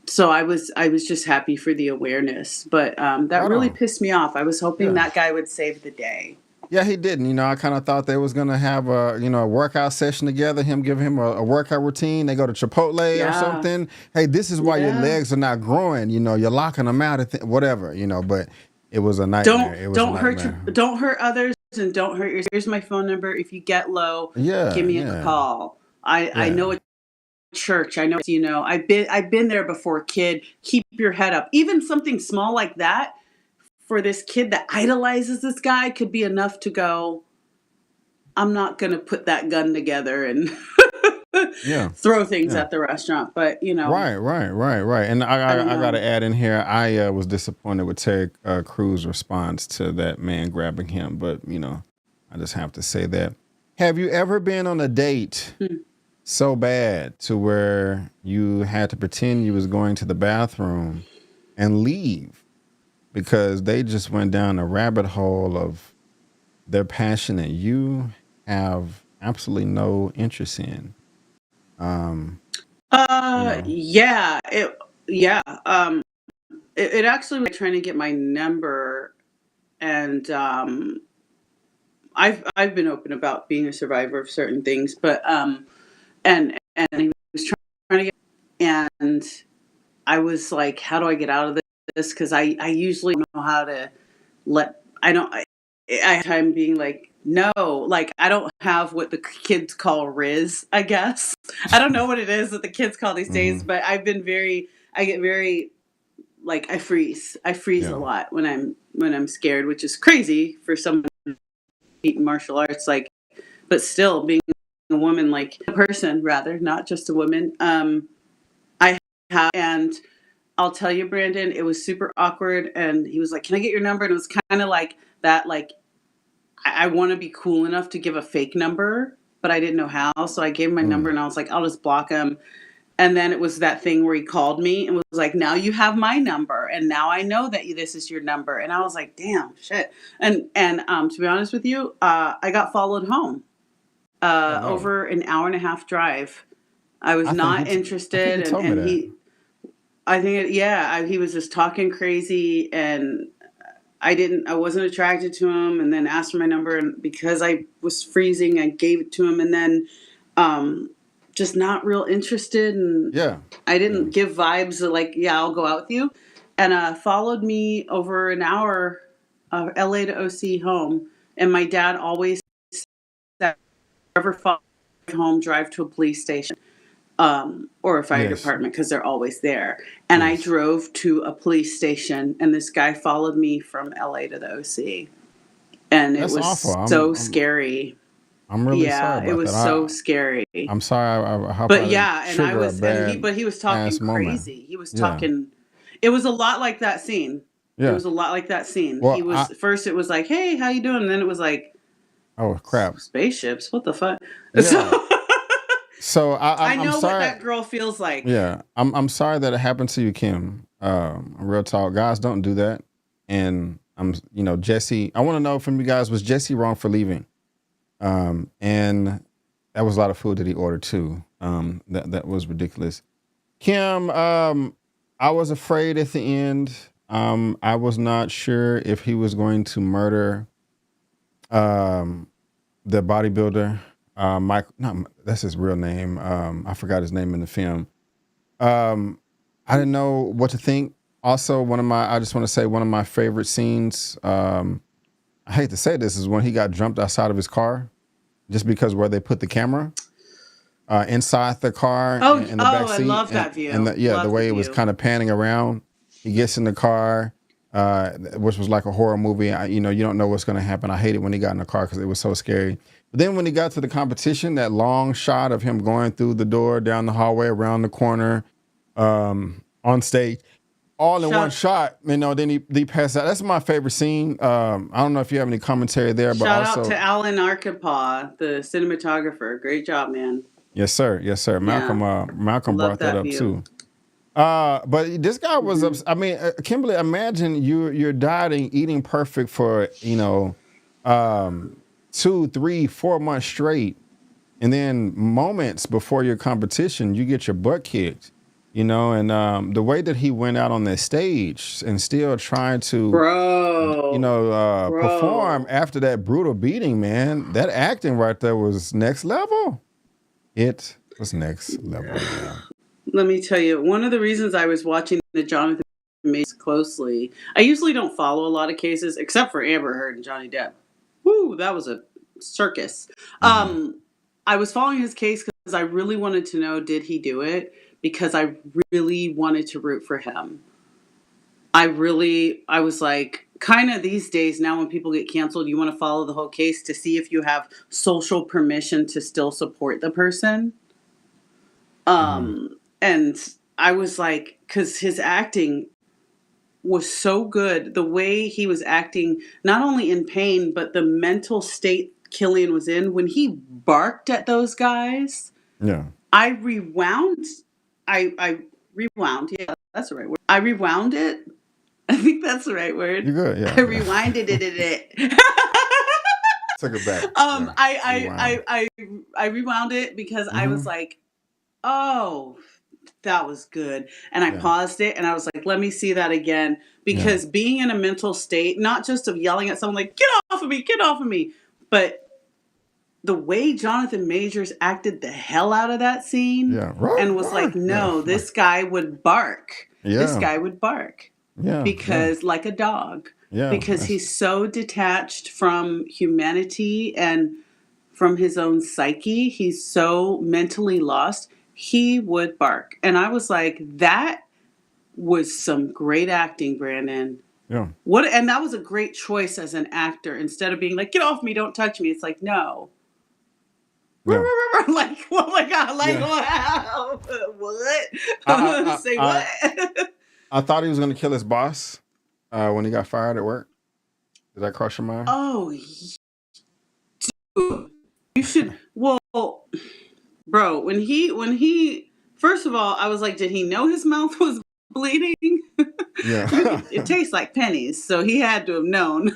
so I was just happy for the awareness. But that Right really on. pissed me off. I was hoping Yeah. that guy would save the day. Yeah, he didn't. I kind of thought they was gonna have a workout session together. Him give him a workout routine. They go to Chipotle or Yeah, something. Hey, this is why your yeah. legs are not growing. You're locking them out. Whatever. But it was a nightmare. It was a nightmare. Don't hurt others, and don't hurt yourself. Here's my phone number. If you get low, give Yeah, me a yeah, call. I yeah. know a church. I know I've been there before, kid. Keep your head up. Even something small like that for this kid that idolizes this guy could be enough to go, I'm not going to put that gun together and Yeah, throw things yeah. at the restaurant. But, Right. And I don't I got to know. add in here. I was disappointed with Terry Crews' response to that man grabbing him, but I just have to say that. Have you ever been on a date Hmm. so bad to where you had to pretend you was going to the bathroom and leave because they just went down a rabbit hole of their passion that you have absolutely no interest in? Um, you know. Yeah, yeah. It actually was trying to get my number, and I've been open about being a survivor of certain things, but and he was trying to get, and I was like, how do I get out of this? Because I usually don't know how to let I don't I have time being like, no, like I don't have what the kids call Riz, I guess. I don't know what it is that the kids call these days, Hmm. but I get very like I freeze a Yeah. lot when I'm scared, which is crazy for someone in martial arts, like, but still being a woman, like a person rather, not just a woman. I have, and I'll tell you, Brandon, it was super awkward. And he was like, "Can I get your number?" And it was kind of like that, like I want to be cool enough to give a fake number, but I didn't know how. So I gave him my number, Mm. and I was like, I'll just block him. And then it was that thing where he called me and was like, "Now you have my number, and now I know that this is your number." And I was like, "Damn, shit." And to be honest with you, I got followed home. Oh no. Over an hour and a half drive. I was not I think interested, he and told me that. I think, yeah, he was just talking crazy, and I wasn't attracted to him, and then asked for my number, and because I was freezing, I gave it to him, and then, um, just not real interested, and Yeah. I Yeah. didn't give vibes of like, yeah, I'll go out with you, and followed me over an hour, LA to OC home, and my dad always said, "Ever follow home, drive to a police station." Or a fire Yes. department because they're always there. And I Yes. drove to a police station, and this guy followed me from LA to the OC, and it That's awful. was so scary. I'm really sorry Yeah, it about that. was so scary. I'm sorry. I hope I But didn't yeah, and I trigger a was, and he, bad but he was talking past moment. crazy. He was Yeah. talking. It was a lot like that scene. It Yeah. was a lot like that scene. He Well, was first. It was like, "Hey, how you doing?" And then it was like, oh crap. "Spaceships? What the fuck?" Yeah. So So I I'm know what sorry. that girl feels like. Yeah. I'm sorry that it happened to you, Kim. Real talk. Guys don't do that. And Jesse, I want to know from you guys, was Jesse wrong for leaving? And that was a lot of food that he ordered too. That was ridiculous. Kim, I was afraid at the end. I was not sure if he was going to murder um, the bodybuilder. Mike, no, that's his real name. I forgot his name in the film. Um, I didn't know what to think. Also, I just want to say one of my favorite scenes. I hate to say this, is when he got jumped outside of his car, just because where they put the camera inside the car Oh, in the back oh, I seat, love that and view. the Love the way it was view. kind of panning around. He gets in the car, which was like a horror movie. You don't know what's going to happen. I hated when he got in the car because it was so scary. But then when he got to the competition, that long shot of him going through the door, down the hallway, around the corner, on stage, all in one Shout shot. Then he passed out. That's my favorite scene. I don't know if you have any commentary there, but Shout out also, to Alan Arkapaw, the cinematographer. Great job, man. yes, sir. Yes, sir. Yeah, Malcolm love brought that that up view. too. But this guy was Mhm. I mean, Kimberly, imagine you're dieting, eating perfect for 2, 3, 4 months straight, and then moments before your competition, you get your butt kicked. And the way that he went out on that stage and still trying to Bro. perform Bro. after that brutal beating, man, that acting right there was next level. It was next level, man. Let me tell you, one of the reasons I was watching the Jonathan Majors closely, I usually don't follow a lot of cases except for Amber Heard and Johnny Depp. Woo, that was a circus. Hmm. I was following his case because I really wanted to know, did he do it? Because I really wanted to root for him. I was like, kind of these days now when people get canceled, you want to follow the whole case to see if you have social permission to still support the person. Hmm. And I was like, because his acting was so good, the way he was acting, not only in pain, but the mental state Killian was in when he barked at those guys. Yeah. I rewound. I rewound. Yeah, that's the right word. I rewound it. I think that's the right word. You good? I Yeah. Yeah. rewinded it. Took it back. um, Yeah. I, Rewound. I, I, I rewound it because I was Hmm. like, oh, that was good. And I Yeah. paused it and I was like, let me see that again. Yeah. Because being in a mental state, not just of yelling at someone like, get off of me, but the way Jonathan Majors acted the hell out of that scene Yeah. Roar, and was like, roar. Yeah. no, this guy would bark. This Yeah. guy would bark Yeah. Yeah. because, like a dog, Yeah. because he's so detached from humanity and from his own psyche. He's so mentally lost. He would bark. And I was like, that was some great acting, Brandon. Yeah. What and that was a great choice as an actor. Instead of being like, get off me, don't touch me. It's like, no. Yeah. Like, oh my God, like, Yeah. wow. I What? I Say I what? I thought he was gonna kill his boss when he got fired at work. Did that cross your mind? Oh, you should. Well, bro, when he first of all, I was like, did he know his mouth was bleeding? Yeah. It tastes like pennies, so he had to have known.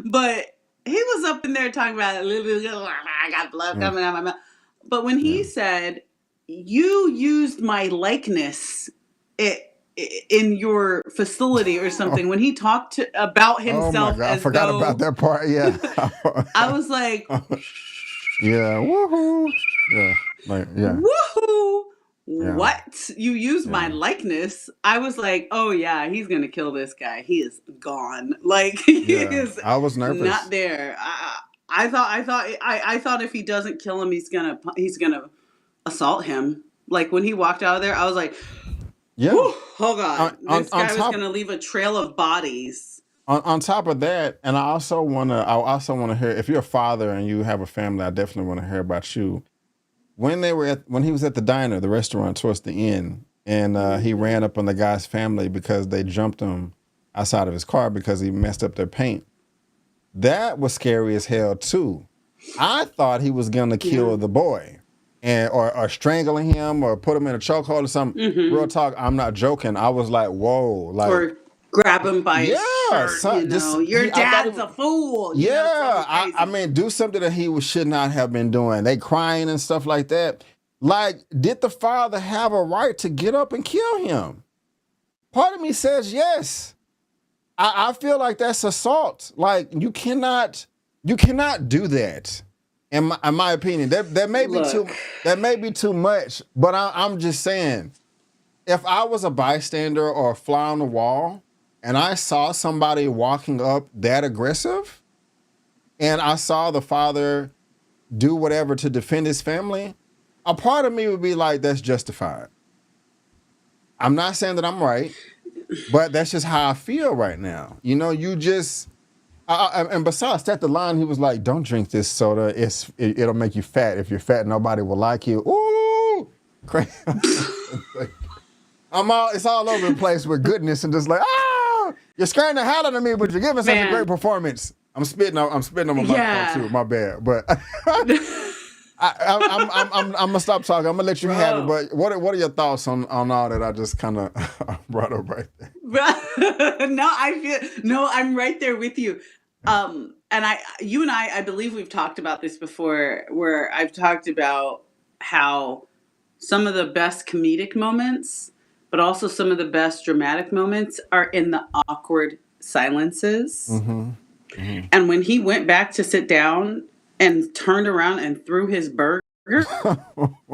But he was up in there talking about I got blood Yeah. coming out of my mouth. But when Yeah. he said, you used my likeness in your facility or something, when he talked about Oh my himself God! I as forgot about though, that part. Yeah. I was like, Yeah. Woohoo! Yeah. Like yeah. woohoo! Yeah. What? You use my Yeah. likeness? I was like, oh yeah, he's gonna kill this guy. He is gone. Like he Yeah. is I was not nervous. there. I thought if he doesn't kill him, he's gonna assault him. Like when he walked out of there, I was like, Yeah. whew, oh god, On this on guy was top gonna leave a trail of bodies. on top of that, and I also wanna hear if you're a father and you have a family, I definitely want to hear about you. When he was at the diner, the restaurant towards the end, and he Mhm. ran up on the guy's family because they jumped him outside of his car because he messed up their paint. That was scary as hell too. I thought he was gonna Yeah. kill the boy, and or strangling him or put him in a chokehold or something. Real Hmm. talk, I'm not joking. I was like, whoa, like Or grab him by his yeah, shirt. son, just Your I thought it dad's was. a fool. Yeah, Something I crazy. mean, do something that should not have been doing. They crying and stuff like that. Like, did the father have a right to get up and kill him? Part of me says yes. I feel like that's assault. Like you cannot do that. In my opinion, that may be Look, too much. But I'm just saying, if I was a bystander or a fly on the wall, and I saw somebody walking up that aggressive, and I saw the father do whatever to defend his family, a part of me would be like, that's justified. I'm not saying that I'm right, but that's just how I feel right now. You just, and besides, at the line, he was like, don't drink this soda. It'll make you fat. If you're fat, nobody will like you. Ooh, crazy. It's all over the place with goodness and just like, you're scaring the hell out of me, but you're giving such a great man, performance. I'm spitting on my microphone yeah. too. My bad, but I'm gonna stop talking. I'm gonna let you have it. Bro. But what are your thoughts on all that I just kind of brought up right there? No, no, I'm right there with you. And you and I believe we've talked about this before, where I've talked about how some of the best comedic moments, but also some of the best dramatic moments are in the awkward silences. Mm-hmm. Mm-hmm. And when he went back to sit down and turned around and threw his burger,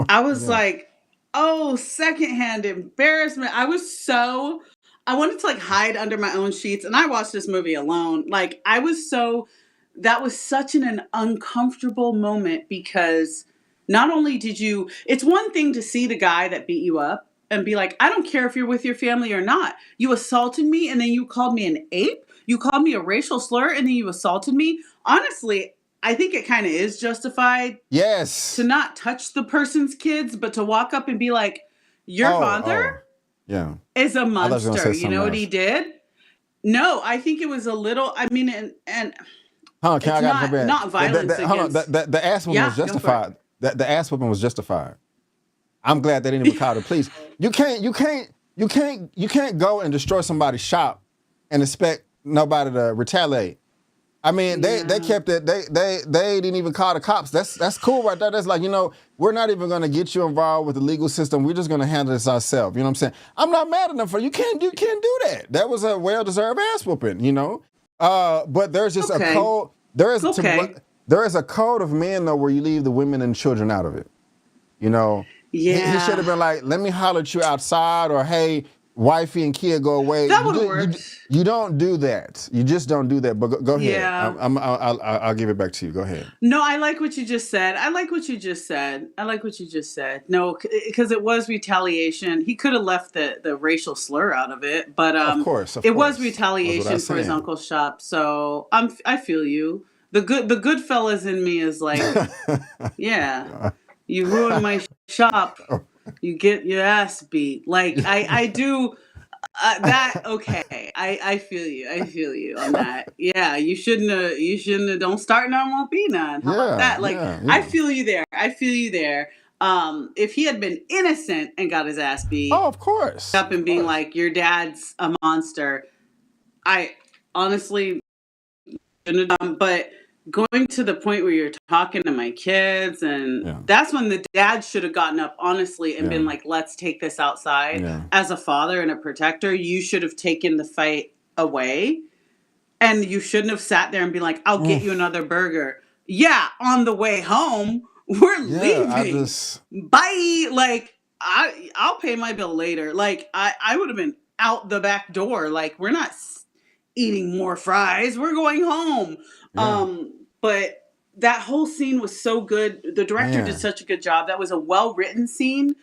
I was Yeah. like, oh, secondhand embarrassment. I wanted to like hide under my own sheets. And I watched this movie alone. Like, that was such an uncomfortable moment because not only it's one thing to see the guy that beat you up and be like, I don't care if you're with your family or not. You assaulted me and then you called me an ape. You called me a racial slur and then you assaulted me. Honestly, I think it kind of is justified to Yes. not touch the person's kids, but to walk up and be like, your Oh. father Yeah. is a I thought you were gonna say monster. You know something what he else. did? No, I think it was a little, I mean, and Hold on, can it's I got to come back? not violence Hold on, against, the ass whooping was yeah, go for it. justified. The ass whooping was justified. I'm glad they didn't even call the police. You can't go and destroy somebody's shop and expect nobody to retaliate. I mean, they Yeah. kept it. They didn't even call the cops. That's cool right there. That's like, we're not even gonna get you involved with the legal system. We're just gonna handle this ourselves. You know what I'm saying? I'm not mad at them for you can't do that. That was a well-deserved ass whooping. But there's just a Okay. code. Okay. There is a code of men though where you leave the women and children out of it. You know, he should have Yeah. been like, let me holler at you outside, or hey, wifey and kid go away. That would have worked. You don't do that. You just don't do that. But go ahead. Yeah. I'll give it back to you. Go ahead. No, I like what you just said. No, because it was retaliation. He could have left the racial slur out of it, but Of course. it was That's what I retaliation was for his saying. uncle's shop. So I feel you. The good fellas in me is like, yeah, you ruined my shop. You get your ass beat. Like I do. That okay. I feel you on that. Yeah, you shouldn't have. Don't start none, won't be none. How about that? Like I Yeah. feel you there. If he had been innocent and got his ass beat Oh, of course. up and being like, your dad's a monster, I honestly shouldn't have done. But going to the point where you're talking to my kids, and Yeah. that's when the dad should have gotten up honestly and been like, let's take this outside. Yeah. As a father and a protector, you should have taken the fight away, and you shouldn't have sat there and be like, I'll get you another burger. Yeah, on the way home, we're leaving. Bye. Like I'll pay my bill later. Like I would have been out the back door. Like we're not eating more fries. We're going home. Yeah. But that whole scene was so good. The director did such a good job. That was a well-written scene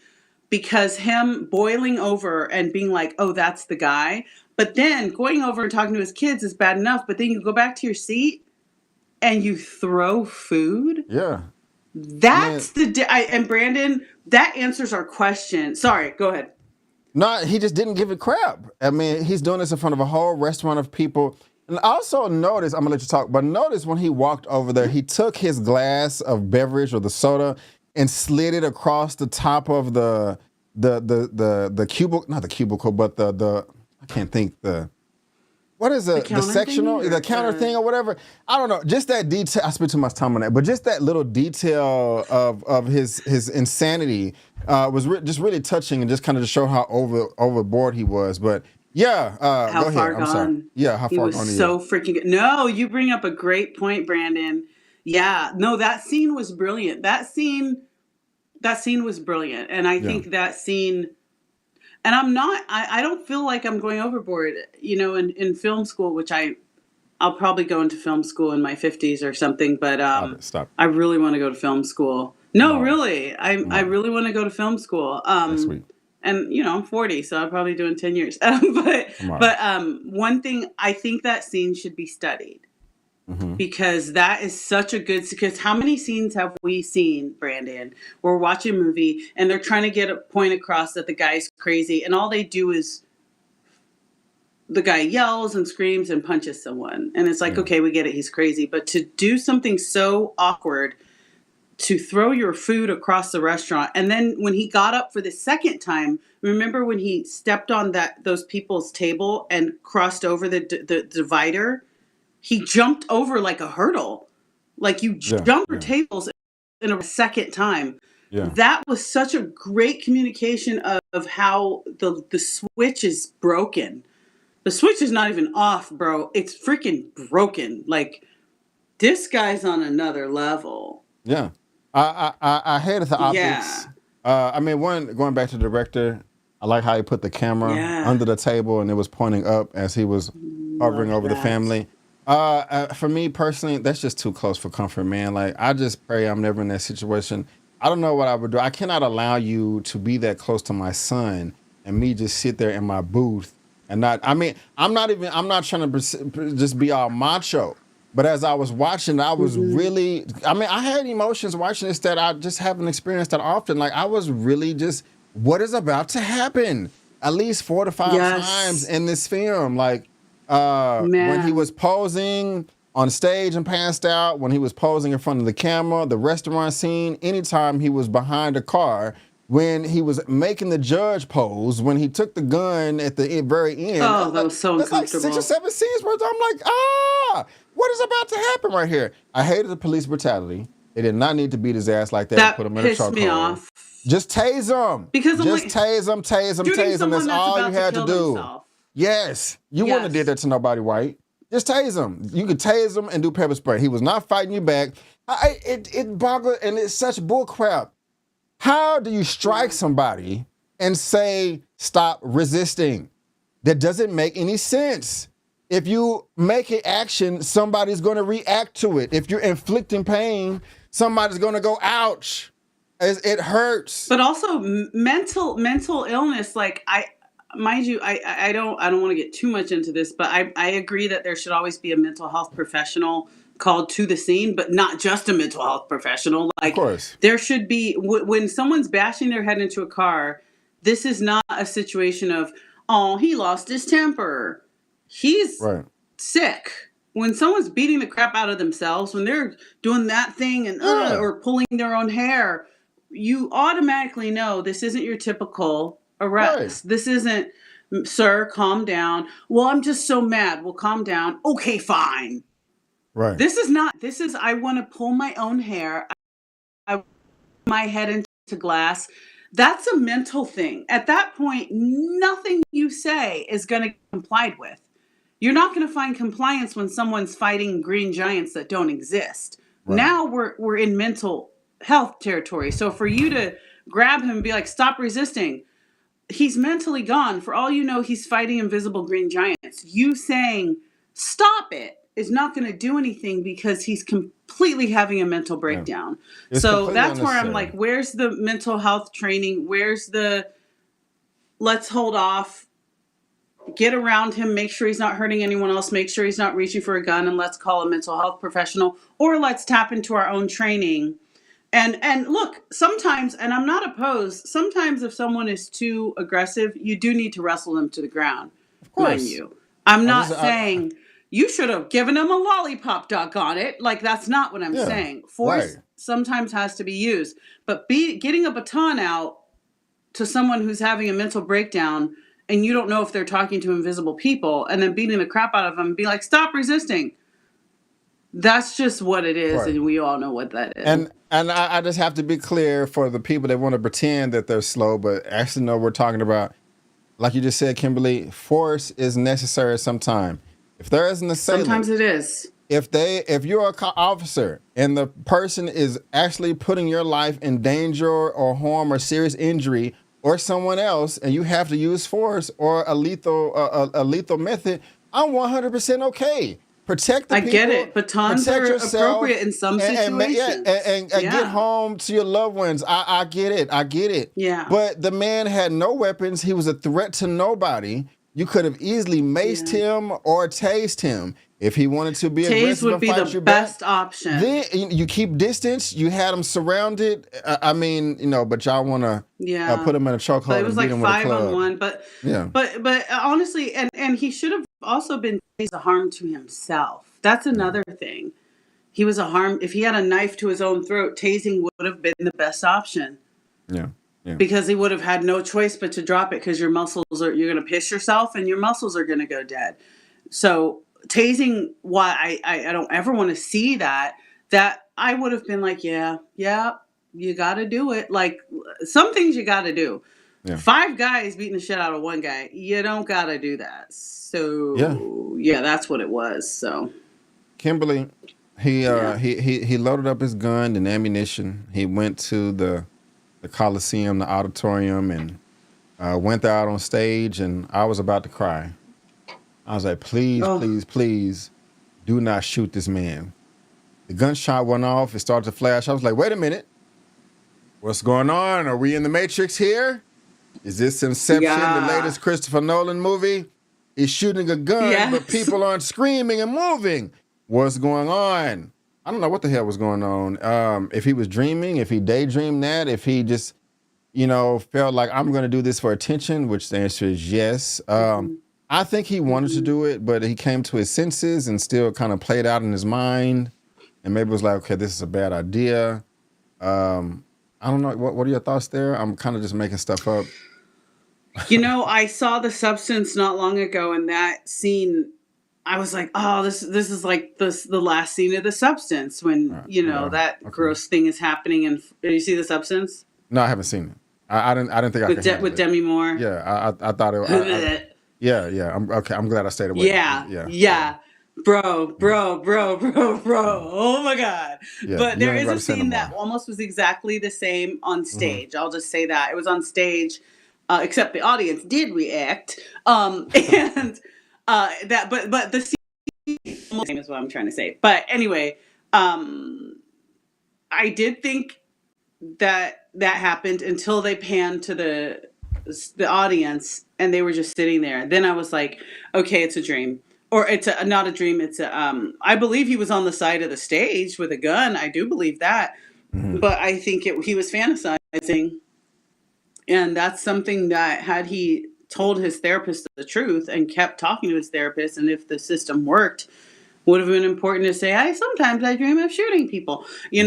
because him boiling over and being like, oh, that's the guy. But then going over and talking to his kids is bad enough. But then you go back to your seat and you throw food. Yeah. That's and Brandon, that answers our question. Sorry, go ahead. No, he just didn't give a crap. I mean, he's doing this in front of a whole restaurant of people. And also notice, I'm gonna let you talk, but notice when he walked over there, he took his glass of beverage or the soda and slid it across the top of the cubicle, not the cubicle, but the I can't think what is it? The sectional, the counter thing or whatever. I don't know. Just that detail. I spent too much time on that, but just that little detail of his insanity was just really touching and just kind of to show how overboard he was. But yeah, How go far ahead. I'm gone? sorry. Yeah, how He far was gone? so freaking good. No, you bring up a great point, Brandon. Yeah, no, that scene was brilliant. That scene was brilliant, and I think that scene. And I don't feel like I'm going overboard, in film school, which I'll probably go into film school in my 50s or something, but Stop. I really want to go to film school. No, really. I really want to go to film school. Next week. And I'm 40, so I'll probably do in 10 years. But one thing, I think that scene should be studied. Mm-hmm. Because that is such a good, because how many scenes have we seen, Brandon? We're watching a movie and they're trying to get a point across that the guy's crazy, and all they do is the guy yells and screams and punches someone. And it's like, okay, we get it, he's crazy. But to do something so awkward to throw your food across the restaurant. And then when he got up for the second time, remember when he stepped on those people's table and crossed over the divider? He jumped over like a hurdle. Like you Yeah, jump your yeah, tables in a second time. yeah, That was such a great communication of how the switch is broken. The switch is not even off, bro. It's freaking broken. Like, this guy's on another level. yeah. I hated the optics. Yeah. I mean, one going back to the director, I like how he put the camera Yeah. under the table and it was pointing up as he was hovering Love over the that. family. For me personally, that's just too close for comfort, man. Like, I just pray I'm never in that situation. I don't know what I would do. I cannot allow you to be that close to my son and me just sit there in my booth and not. I mean, I'm not trying to just be all macho. But as I was watching, I was Hmm. really. I mean, I had emotions watching this that I just haven't experienced that often. Like, I was really just, what is about to happen? At least 4 to 5 times Yes. in this film. Like, when he was Man. posing on stage and passed out, when he was posing in front of the camera, the restaurant scene, anytime he was behind a car, when he was making the judge pose, when he took the gun at the very end, Oh, that was so that's like 6 or 7 uncomfortable. scenes where I'm like, what is about to happen right here? I hated the police brutality. They did not need to beat his ass like that and put That him in a pissed me chokehold. off Just tase him. because I'm Just like, tase him, tase him, shooting tase him. That's someone that's all you about to had to kill do. themselves. Yes, you wouldn't have did Yes. that to nobody white. Just tase him. You could tase him and do pepper spray. He was not fighting you back. It boggled, and it's such bull crap. How do you strike Yeah. somebody and say stop resisting? That doesn't make any sense. If you make an action, somebody's going to react to it. If you're inflicting pain, somebody's going to go ouch. It hurts. But also mental illness. Like, mind you, I don't want to get too much into this, but I agree that there should always be a mental health professional called to the scene, but not just a mental health professional. Of Like, course. there should be when someone's bashing their head into a car. This is not a situation of, oh, he lost his temper. He's Right. sick. When someone's beating the crap out of themselves, when they're doing that thing and Yeah. or pulling their own hair, you automatically know this isn't your typical Right. arrest. This isn't, sir, calm down. Well, I'm just so mad. Well, calm down. Okay, fine. Right. This is not, this is, I want to pull my own hair. I my head into glass. That's a mental thing. At that point, nothing you say is going to be complied with. You're not going to find compliance when someone's fighting green giants that don't exist. Right. Now we're in mental health territory. So for you to grab him and be like, stop resisting, he's mentally gone. For all you know, he's fighting invisible green giants. You saying stop it is not going to do anything because he's completely having a mental Yeah. breakdown. It's So completely that's where I'm like, unnecessary. where's the mental health training? Where's the let's hold off, get around him, make sure he's not hurting anyone else, make sure he's not reaching for a gun, and let's call a mental health professional, or let's tap into our own training. And look, sometimes, and I'm not opposed, sometimes if someone is too aggressive, you do need to wrestle them to the ground, Of mind course. you. I'm I just, not saying you should have given him a lollipop duck on it. Like, that's not what I'm yeah. saying. Right. Force sometimes has to be used. But getting a baton out to someone who's having a mental breakdown and you don't know if they're talking to invisible people and then beating the crap out of them and be like, stop resisting. That's just what it is, Right. and we all know what that is. And I just have to be clear for the people that want to pretend that they're slow, but actually know we're talking about, like you just said, Kimberly, force is necessary sometime. If there is an assailant, Sometimes it is. if you're a officer and the person is actually putting your life in danger or harm or serious injury or someone else, and you have to use force or a lethal method, I'm 100% okay. Protect the I people. get it. Batons protect are yourself, appropriate in some and situations. get Yeah. home to your loved ones. I get it. I get it. Yeah. But the man had no weapons. He was a threat to nobody. You could have easily maced Yeah. him or tased him. If he wanted to be Tase aggressive would and be fight the you back, best option. then you keep distance. You had him surrounded. I mean, but y'all want to Yeah. put him in a But chokehold it was and like beat him with a 5-on-1. club. But Yeah. but honestly, and he should have also been tased a harm to himself. That's Yeah. another thing. he was a harm. If he had a knife to his own throat, tasing would have been the best option. Yeah. Yeah. Because he would have had no choice but to drop it because your muscles are, you're going to piss yourself and your muscles are going to go dead. So tasing, why I don't ever want to see that I would have been like, yeah, you got to do it. Like some things you got to do. Yeah. 5 guys beating the shit out of one guy. You don't got to do that. So yeah, that's what it was. So Kimberly, he loaded up his gun and ammunition. He went to the Coliseum, the auditorium, and went out on stage, and I was about to cry. I was like, please, do not shoot this man. The gunshot went off. It started to flash. I was like, wait a minute. What's going on? Are we in the Matrix here? Is this Inception, the latest Christopher Nolan movie? He's shooting a gun, but people aren't screaming and moving. What's going on? I don't know what the hell was going on. If he was dreaming, if he daydreamed that, if he just, felt like I'm going to do this for attention, which the answer is yes. I think he wanted to do it, but he came to his senses and still kind of played out in his mind. And maybe was like, okay, this is a bad idea. I don't know. What are your thoughts there? I'm kind of just making stuff up. I saw The Substance not long ago, and that scene, I was like, oh, this is like the last scene of The Substance when, that gross thing is happening. And did you see The Substance? No, I haven't seen it. I didn't think I could handle with it. Demi Moore. Yeah, I thought it. Yeah. I'm glad I stayed away. Yeah. Bro. Oh my God. Yeah, but there is a scene that almost was exactly the same on stage. I'll just say that. It was on stage, except the audience did react. And but the scene is what I'm trying to say. But anyway, I did think that happened until they panned to the audience and they were just sitting there. Then I was like, okay, it's a dream. Or it's not a dream. It's I believe he was on the side of the stage with a gun. I do believe that. But I think he was fantasizing. And that's something that had he told his therapist the truth and kept talking to his therapist, and if the system worked, would have been important to say, sometimes I dream of shooting people, so he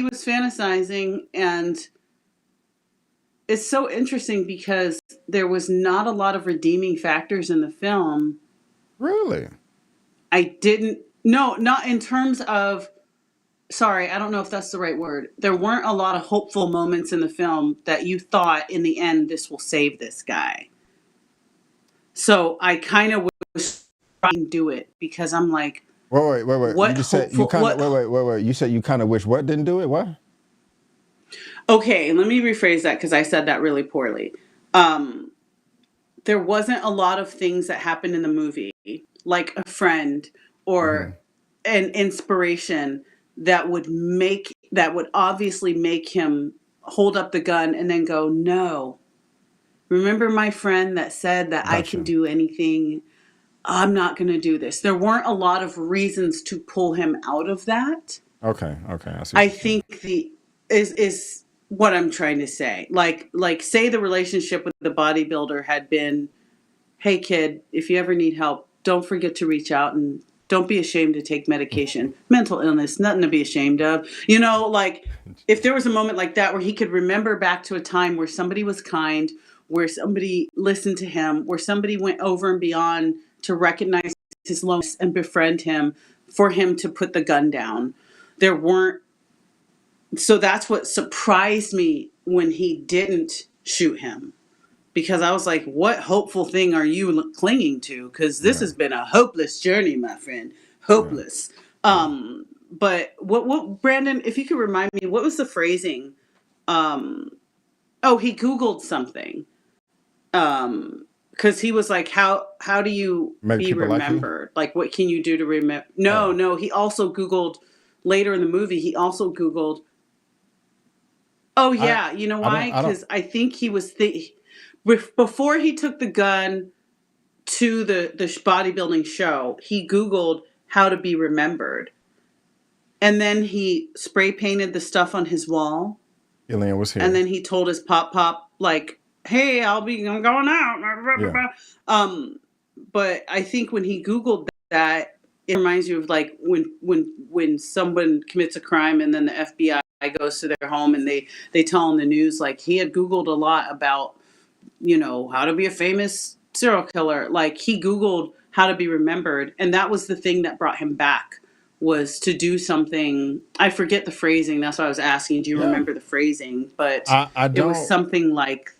was fantasizing. And it's so interesting because there was not a lot of redeeming factors in the film. Really? Not in terms of, sorry, I don't know if that's the right word. There weren't a lot of hopeful moments in the film that you thought in the end, this will save this guy. So I kind of wish I didn't do it because I'm like, wait. What you just said you kind of wait. You said you kind of wish what didn't do it? What? Okay, let me rephrase that because I said that really poorly. There wasn't a lot of things that happened in the movie, like a friend or an inspiration that would obviously make him hold up the gun and then go, no. Remember my friend that said that I can do anything? I'm not going to do this. There weren't a lot of reasons to pull him out of that. Okay. I think is what I'm trying to say. Like say the relationship with the bodybuilder had been, hey kid, if you ever need help, don't forget to reach out and don't be ashamed to take medication. Mental illness, nothing to be ashamed of. If there was a moment like that where he could remember back to a time where somebody was kind, where somebody listened to him, where somebody went over and beyond to recognize his loneliness and befriend him, for him to put the gun down. There weren't. So that's what surprised me when he didn't shoot him. Because I was like, what hopeful thing are you clinging to? Because this has been a hopeless journey, my friend. Hopeless. But what, Brandon, if you could remind me, what was the phrasing? He Googled something. Because he was like, how do you be remembered? Like, what can you do to remember? No. He also Googled, later in the movie, Googled. Oh, yeah. You know why? Because I think he was before he took the gun to the bodybuilding show, he Googled how to be remembered. And then he spray painted the stuff on his wall. Killian was here. And then he told his pop, like, hey, I'm going out. Yeah. But I think when he Googled that, it reminds you of like when someone commits a crime and then the FBI goes to their home and they tell on the news like he had Googled a lot about how to be a famous serial killer. Like he Googled how to be remembered, and that was the thing that brought him back was to do something. I forget the phrasing. That's why I was asking. Do you Yeah. remember the phrasing? But I it was don't. something like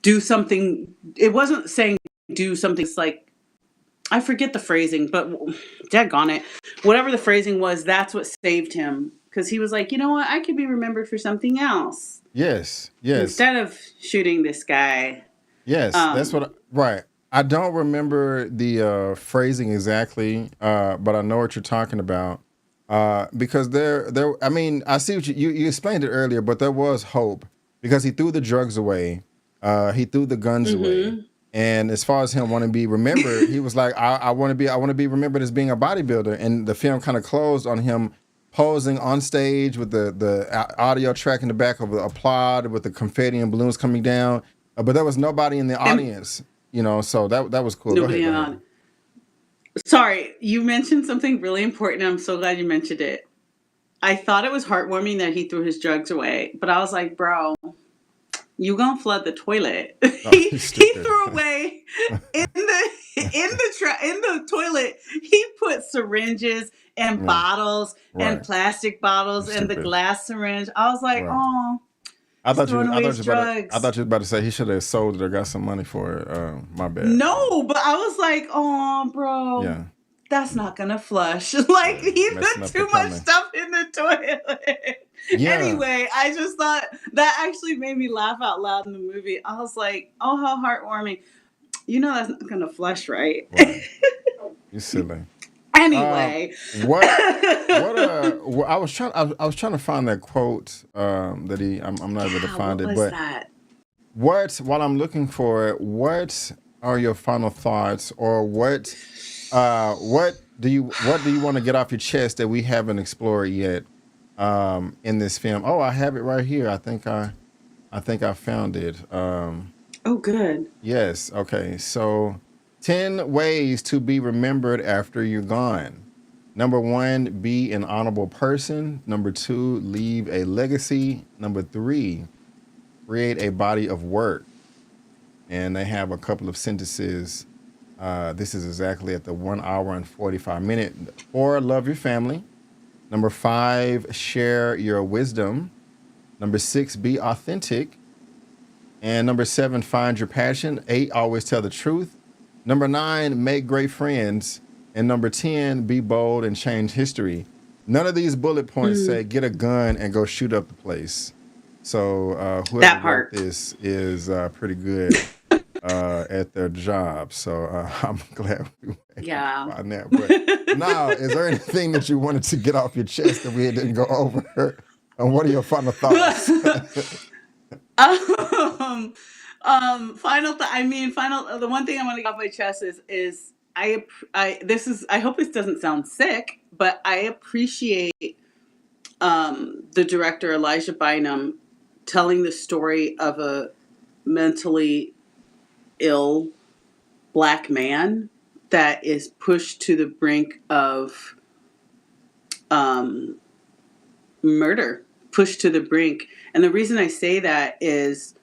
do something. It wasn't saying do something. It's like I forget the phrasing, but daggone it. Whatever the phrasing was, that's what saved him. Because he was like, you know what? I could be remembered for something else. Yes. Yes. Instead of shooting this guy. Yes. That's what. Right. I don't remember the phrasing exactly, but I know what you're talking about. Because there. I mean, I see what you explained it earlier, but there was hope because he threw the drugs away, he threw the guns away, and as far as him wanting to be remembered, he was like, I want to be remembered as being a bodybuilder, and the film kind of closed on him posing on stage with the audio track in the back of the applaud with the confetti and balloons coming down, but there was nobody in the And audience, so that was cool. Go ahead, nobody go on. ahead. Sorry, you mentioned something really important. I'm so glad you mentioned it. I thought it was heartwarming that he threw his drugs away, but I was like, bro, you gonna flood the toilet. Oh, he he's he stupid. threw away in the toilet. He put syringes and Yeah, bottles and right. plastic bottles He's and the stupid. glass syringe. I was like, Right. oh, I he's thought throwing you. I away thought his you about to. I drugs. thought you was about to say he should have sold it or got some money for it. My bad. No, but I was like, oh, bro, Yeah, that's not gonna flush. Like yeah, he messing put up the too much plumbing. stuff in the toilet. Yeah, Anyway, I just thought that actually made me laugh out loud in the movie. I was like, oh, how heartwarming. That's not gonna flush, right? right. You silly. Um, Anyway. what? I was trying. I was trying to find that quote. That he. I'm not able to Yeah, find what it. was But that? what? While I'm looking for it, what are your final thoughts, or what? What do you want to get off your chest that we haven't explored yet? In this film. Oh, I have it right here. I think I found it. Oh, good. Yes. Okay. So, 10 ways to be remembered after you're gone. Number one, be an honorable person. Number two, leave a legacy. Number three, create a body of work. And they have a couple of sentences. This is exactly at the 1 hour and 45 minute. Four, love your family. Number five, share your wisdom. Number six, be authentic. And number seven, find your passion. Eight, always tell the truth. Number nine, make great friends. And number 10, be bold and change history. None of these bullet points say get a gun and go shoot up the place. So whoever That wrote part. this is pretty good at their job. So I'm glad we were able to Yeah. find that. But now, is there anything that you wanted to get off your chest that we didn't go over? And what are your final thoughts? um, final. The one thing I want to get off my chest is I hope this doesn't sound sick, but I appreciate the director Elijah Bynum telling the story of a mentally ill black man that is pushed to the brink of um, murder, pushed to the brink. And the reason I say that is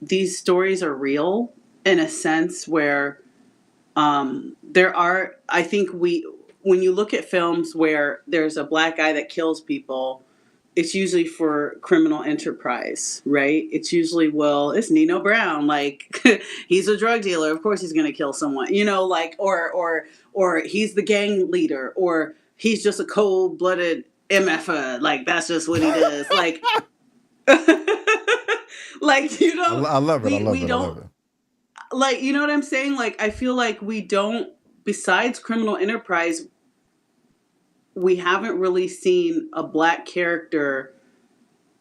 these stories are real in a sense where there are, I think when you look at films where there's a black guy that kills people, it's usually for criminal enterprise, right? It's usually, well, it's Nino Brown, like he's a drug dealer, of course he's going to kill someone, like, or he's the gang leader, or he's just a cold-blooded MFer, like that's just what he does, like, like I love it. I love we it. I love don't it. like, you know what I'm saying? Like, I feel like we don't, besides criminal enterprise, we haven't really seen a black character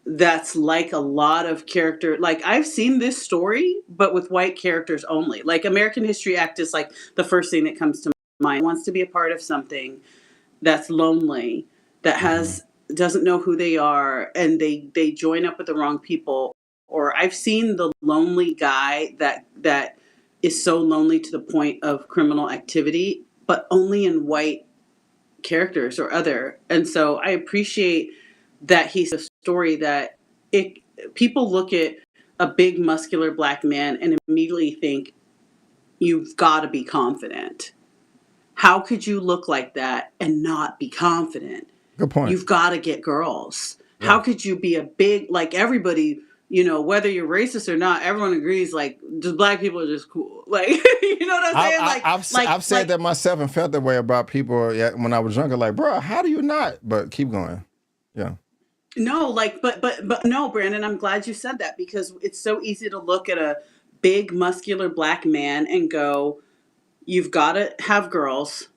that's like a lot of character. Like, I've seen this story, but with white characters only. Like, American History Act is like the first thing that comes to mind. Wants to be a part of something that's lonely, that Hmm. doesn't know who they are, and they join up with the wrong people. Or I've seen the lonely guy that is so lonely to the point of criminal activity, but only in white characters or other. And so I appreciate that he's a story that it people look at a big muscular black man and immediately think you've got to be confident. How could you look like that and not be confident? Good point. You've got to get girls. Yeah. How could you be a big, like everybody, whether you're racist or not, everyone agrees, like, just black people are just cool. Like, you know what I'm saying? I've said that myself and felt that way about people when I was younger. Like, bro, how do you not? But keep going. Yeah. No, but no, Brandon, I'm glad you said that, because it's so easy to look at a big muscular black man and go, you've got to have girls.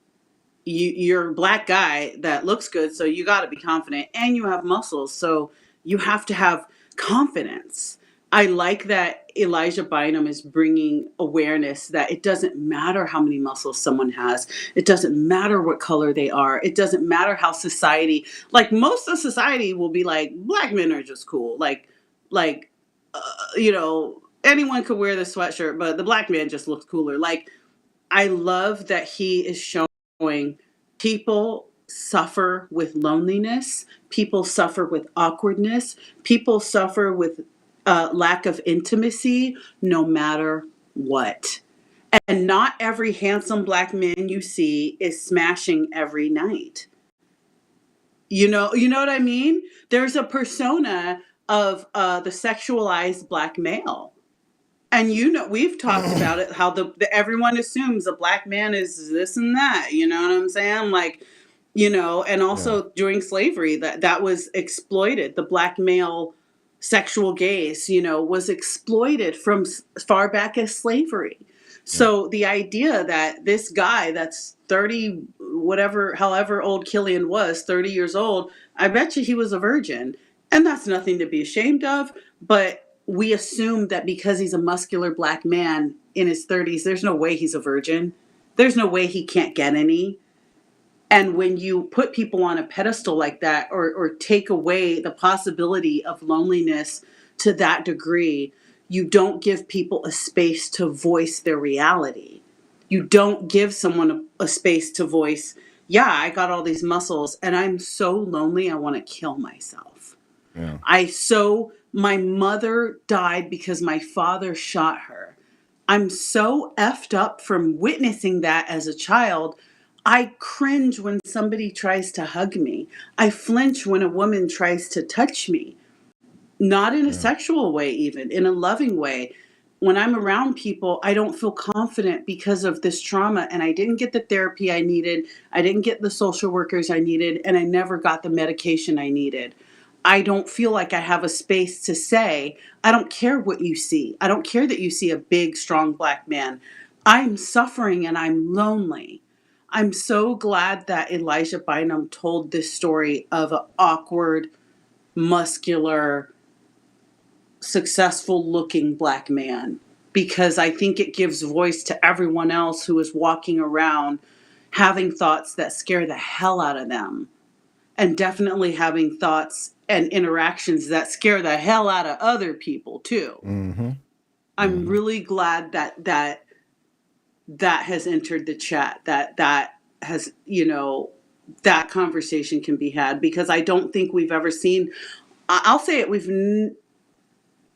You're a black guy that looks good, so you got to be confident, and you have muscles, so you have to have confidence. I like that Elijah Bynum is bringing awareness that it doesn't matter how many muscles someone has. It doesn't matter what color they are. It doesn't matter how society, like most of society will be like, black men are just cool. Like, anyone could wear the sweatshirt, but the black man just looks cooler. Like, I love that he is showing people suffer with loneliness, people suffer with awkwardness, people suffer with lack of intimacy, no matter what. And not every handsome black man you see is smashing every night. You know what I mean? There's a persona of the sexualized black male. And we've talked about it, how everyone assumes a black man is this and that, you know what I'm saying? Like, and also during slavery, that was exploited. The black male sexual gaze, was exploited from as far back as slavery. So the idea that this guy that's 30, however old Killian was, 30 years old, I bet you he was a virgin. And that's nothing to be ashamed of, but we assume that because he's a muscular black man in his 30s, there's no way he's a virgin. There's no way he can't get any. And when you put people on a pedestal like that, or take away the possibility of loneliness to that degree, you don't give people a space to voice their reality. You don't give someone a space to voice, yeah, I got all these muscles and I'm so lonely, I want to kill myself. Yeah. My mother died because my father shot her. I'm so effed up from witnessing that as a child. I cringe when somebody tries to hug me. I flinch when a woman tries to touch me. Not in a sexual way, even in a loving way. When I'm around people, I don't feel confident because of this trauma, and I didn't get the therapy I needed. I didn't get the social workers I needed, and I never got the medication I needed. I don't feel like I have a space to say, I don't care what you see. I don't care that you see a big, strong black man. I'm suffering and I'm lonely. I'm so glad that Elijah Bynum told this story of an awkward, muscular, successful looking black man, because I think it gives voice to everyone else who is walking around having thoughts that scare the hell out of them, and definitely having thoughts and interactions that scare the hell out of other people too. Mm-hmm. I'm really glad that has entered the chat, that has, that conversation can be had, because I don't think we've ever seen, I'll say it,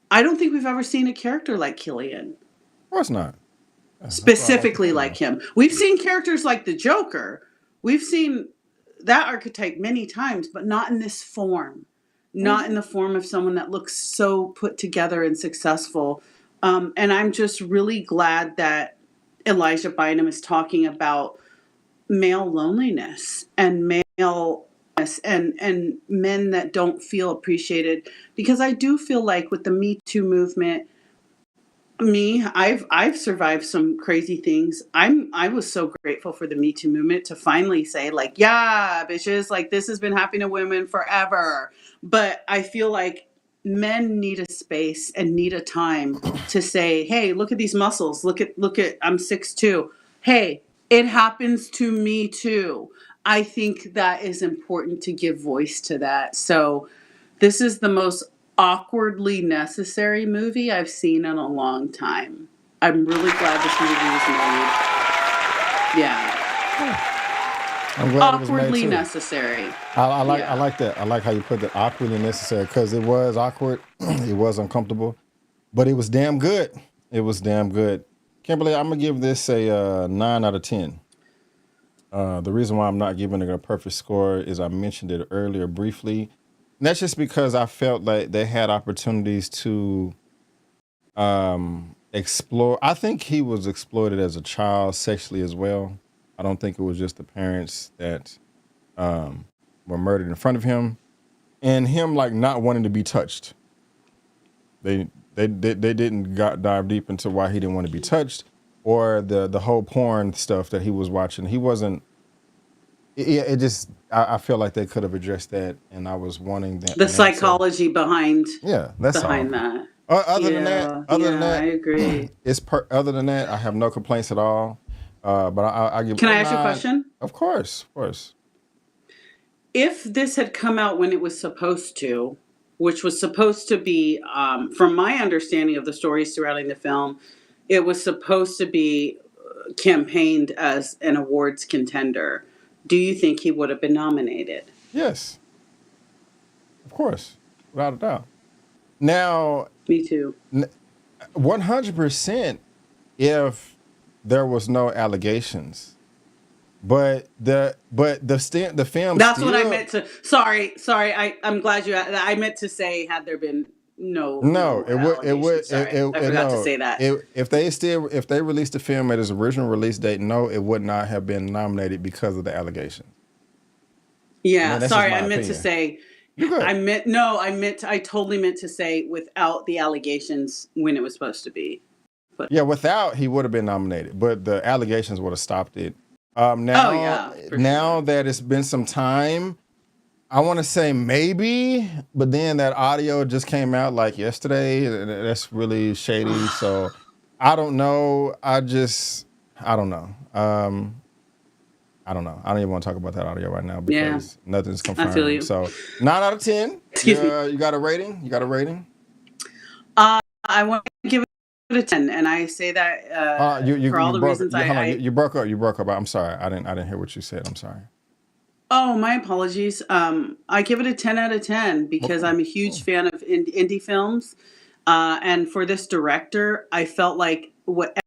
I don't think we've ever seen a character like Killian. Of course not. Specifically like him. We've seen characters like the Joker. We've seen that archetype many times, but not in this form. Not in the form of someone that looks so put together and successful. And I'm just really glad that Elijah Bynum is talking about male loneliness and male and men that don't feel appreciated, because I do feel like with the Me Too movement, I've survived some crazy things. I was so grateful for the Me Too movement to finally say, like, yeah, bitches, like, this has been happening to women forever. But I feel like men need a space and need a time to say, hey, look at these muscles. Look at I'm 6'2". Hey, it happens to me too. I think that is important to give voice to that. So this is the most awkwardly necessary movie I've seen in a long time. I'm really glad this movie was made. Yeah. I'm glad it was made Awkwardly too. necessary. I Yeah. like that. I like how you put that, awkwardly necessary, because it was awkward. It was uncomfortable, but it was damn good. It was damn good. Kimberly, I'm gonna give this a 9 out of 10. The reason why I'm not giving it a perfect score is I mentioned it earlier briefly. And that's just because I felt like they had opportunities to explore. I think he was exploited as a child sexually as well. I don't think it was just the parents that were murdered in front of him, and him like not wanting to be touched. They didn't dive deep into why he didn't want to be touched, or the whole porn stuff that he was watching. He wasn't. It just I feel like they could have addressed that, and I was wanting that The an answer. psychology behind Yeah, that's all. that. Other than that, Yeah, yeah, I agree. other than that, I have no complaints at all. But I give it Can a I ask you a 9. question? Of course, of course. If this had come out when it was supposed to, which was supposed to be, from my understanding of the stories surrounding the film, it was supposed to be campaigned as an awards contender. Do you think he would have been nominated? Yes, of course, without a doubt. Now, Me too. 100% if there was no allegations. But the film That's what I still. meant to. Sorry. I'm glad you. I meant to say had there been No, no it would allegations. Sorry, I forgot to no. say that. If they released the film at its original release date, no, it would not have been nominated because of the allegations. Yeah, Man, that's just sorry. my I meant to opinion. say. You're good. I totally meant to say without the allegations when it was supposed to be. But Yeah, without, he would have been nominated, but the allegations would have stopped it. oh Now yeah, for now sure. that it's been some time, I want to say maybe, but then that audio just came out like yesterday. And that's really shady. So I don't know. I don't know. I don't know. I don't even want to talk about that audio right now Yeah, because nothing's I feel confirmed. you. So 9 out of 10. Excuse me. You got a rating? You got a rating? I want to give it a 10, and I say that for all You the broke. reasons Hold on. I You broke up. You broke up. I'm sorry. I didn't hear what you said. I'm sorry. Oh, my apologies. I give it a 10 out of 10 because Okay. I'm a Cool. huge fan of indie films. And for this director, I felt like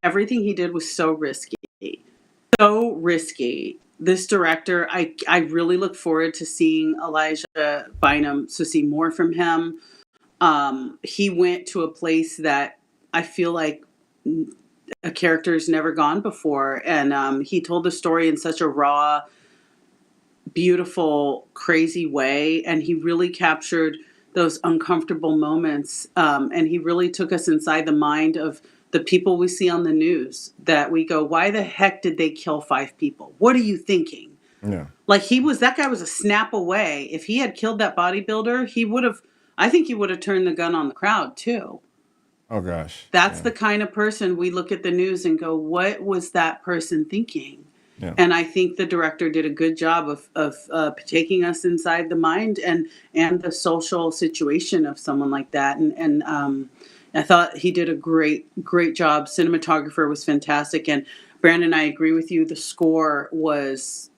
everything he did was so risky. So risky. This director, I really look forward to seeing Elijah Bynum, to see more from him. He went to a place that I feel like a character's never gone before. And he told the story in such a raw, beautiful, crazy way. And he really captured those uncomfortable moments. And he really took us inside the mind of the people we see on the news that we go, why the heck did they kill 5 people? What are you thinking? Yeah. Like that guy was a snap away. If he had killed that bodybuilder, I think he would have turned the gun on the crowd too. Oh gosh. That's Yeah. the kind of person we look at the news and go, what was that person thinking? Yeah. And I think the director did a good job of taking us inside the mind and the social situation of someone like that. And I thought he did a great job. Cinematographer was fantastic. And Brandon, I agree with you. The score was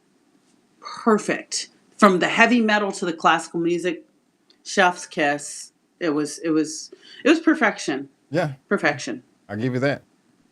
perfect. From the heavy metal to the classical music, chef's kiss. It was perfection. Yeah. Perfection. I'll give you that.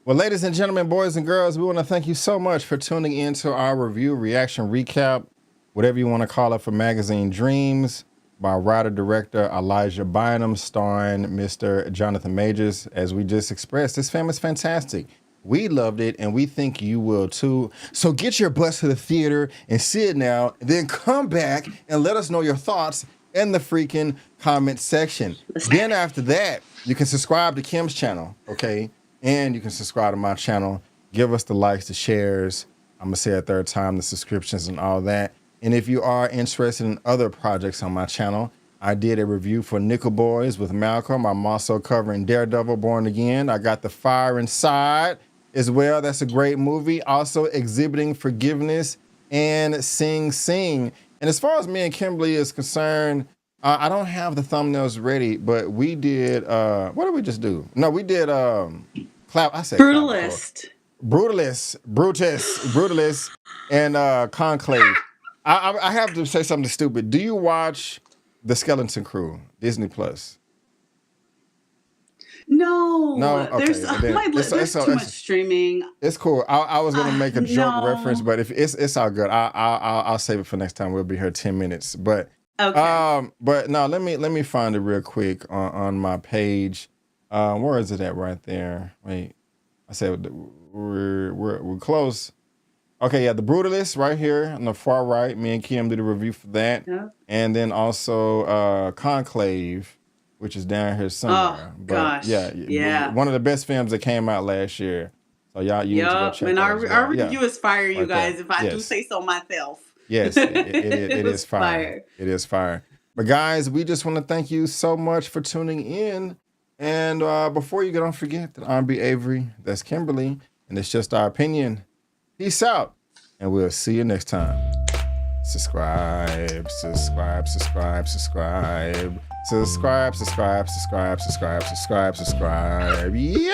Well, ladies and gentlemen, boys and girls, we want to thank you so much for tuning in to our review, reaction, recap, whatever you want to call it, for Magazine Dreams by writer-director Elijah Bynum, starring Mr. Jonathan Majors. As we just expressed, this film is fantastic. We loved it, and we think you will too. So get your butts to the theater and see it now, and then come back and let us know your thoughts in the freaking comment section. Then after that, you can subscribe to Kim's channel, okay? And you can subscribe to my channel. Give us the likes, the shares. I'm going to say a third time, the subscriptions and all that. And if you are interested in other projects on my channel, I did a review for Nickel Boys with Malcolm. I'm also covering Daredevil Born Again. I got The Fire Inside as well. That's a great movie. Also Exhibiting Forgiveness and Sing Sing. And as far as me and Kimberly is concerned, I don't have the thumbnails ready, but we did, what did we just do? No, we did, I said Brutalist. Brutalist, Brutus, Brutalist, And Conclave. I have to say something stupid. Do you watch The Skeleton Crew, Disney Plus? No, No, okay. there's there's too much streaming. It's cool. I was gonna make a joke No. reference, but if it's all good. I'll save it for next time. We'll be here 10 minutes. But Okay. but no, let me find it real quick on my page. Where is it at? Right there. Wait, I said we're close. Okay, yeah, The Brutalist right here on the far right. Me and Kim did a review for that, Yeah. and then also Conclave, which is down here somewhere. Oh But gosh. Yeah. one of the best films that came out last year. So y'all, you need to go Yup. check And that our as well. review is fire, you right there. guys, if I do Yes. say so myself. Yes, it was is fire. It is fire. But guys, we just want to thank you so much for tuning in. And before you go, don't forget that I'm B. Avery, that's Kimberly, and it's just our opinion. Peace out, and we'll see you next time. Subscribe. Yeah.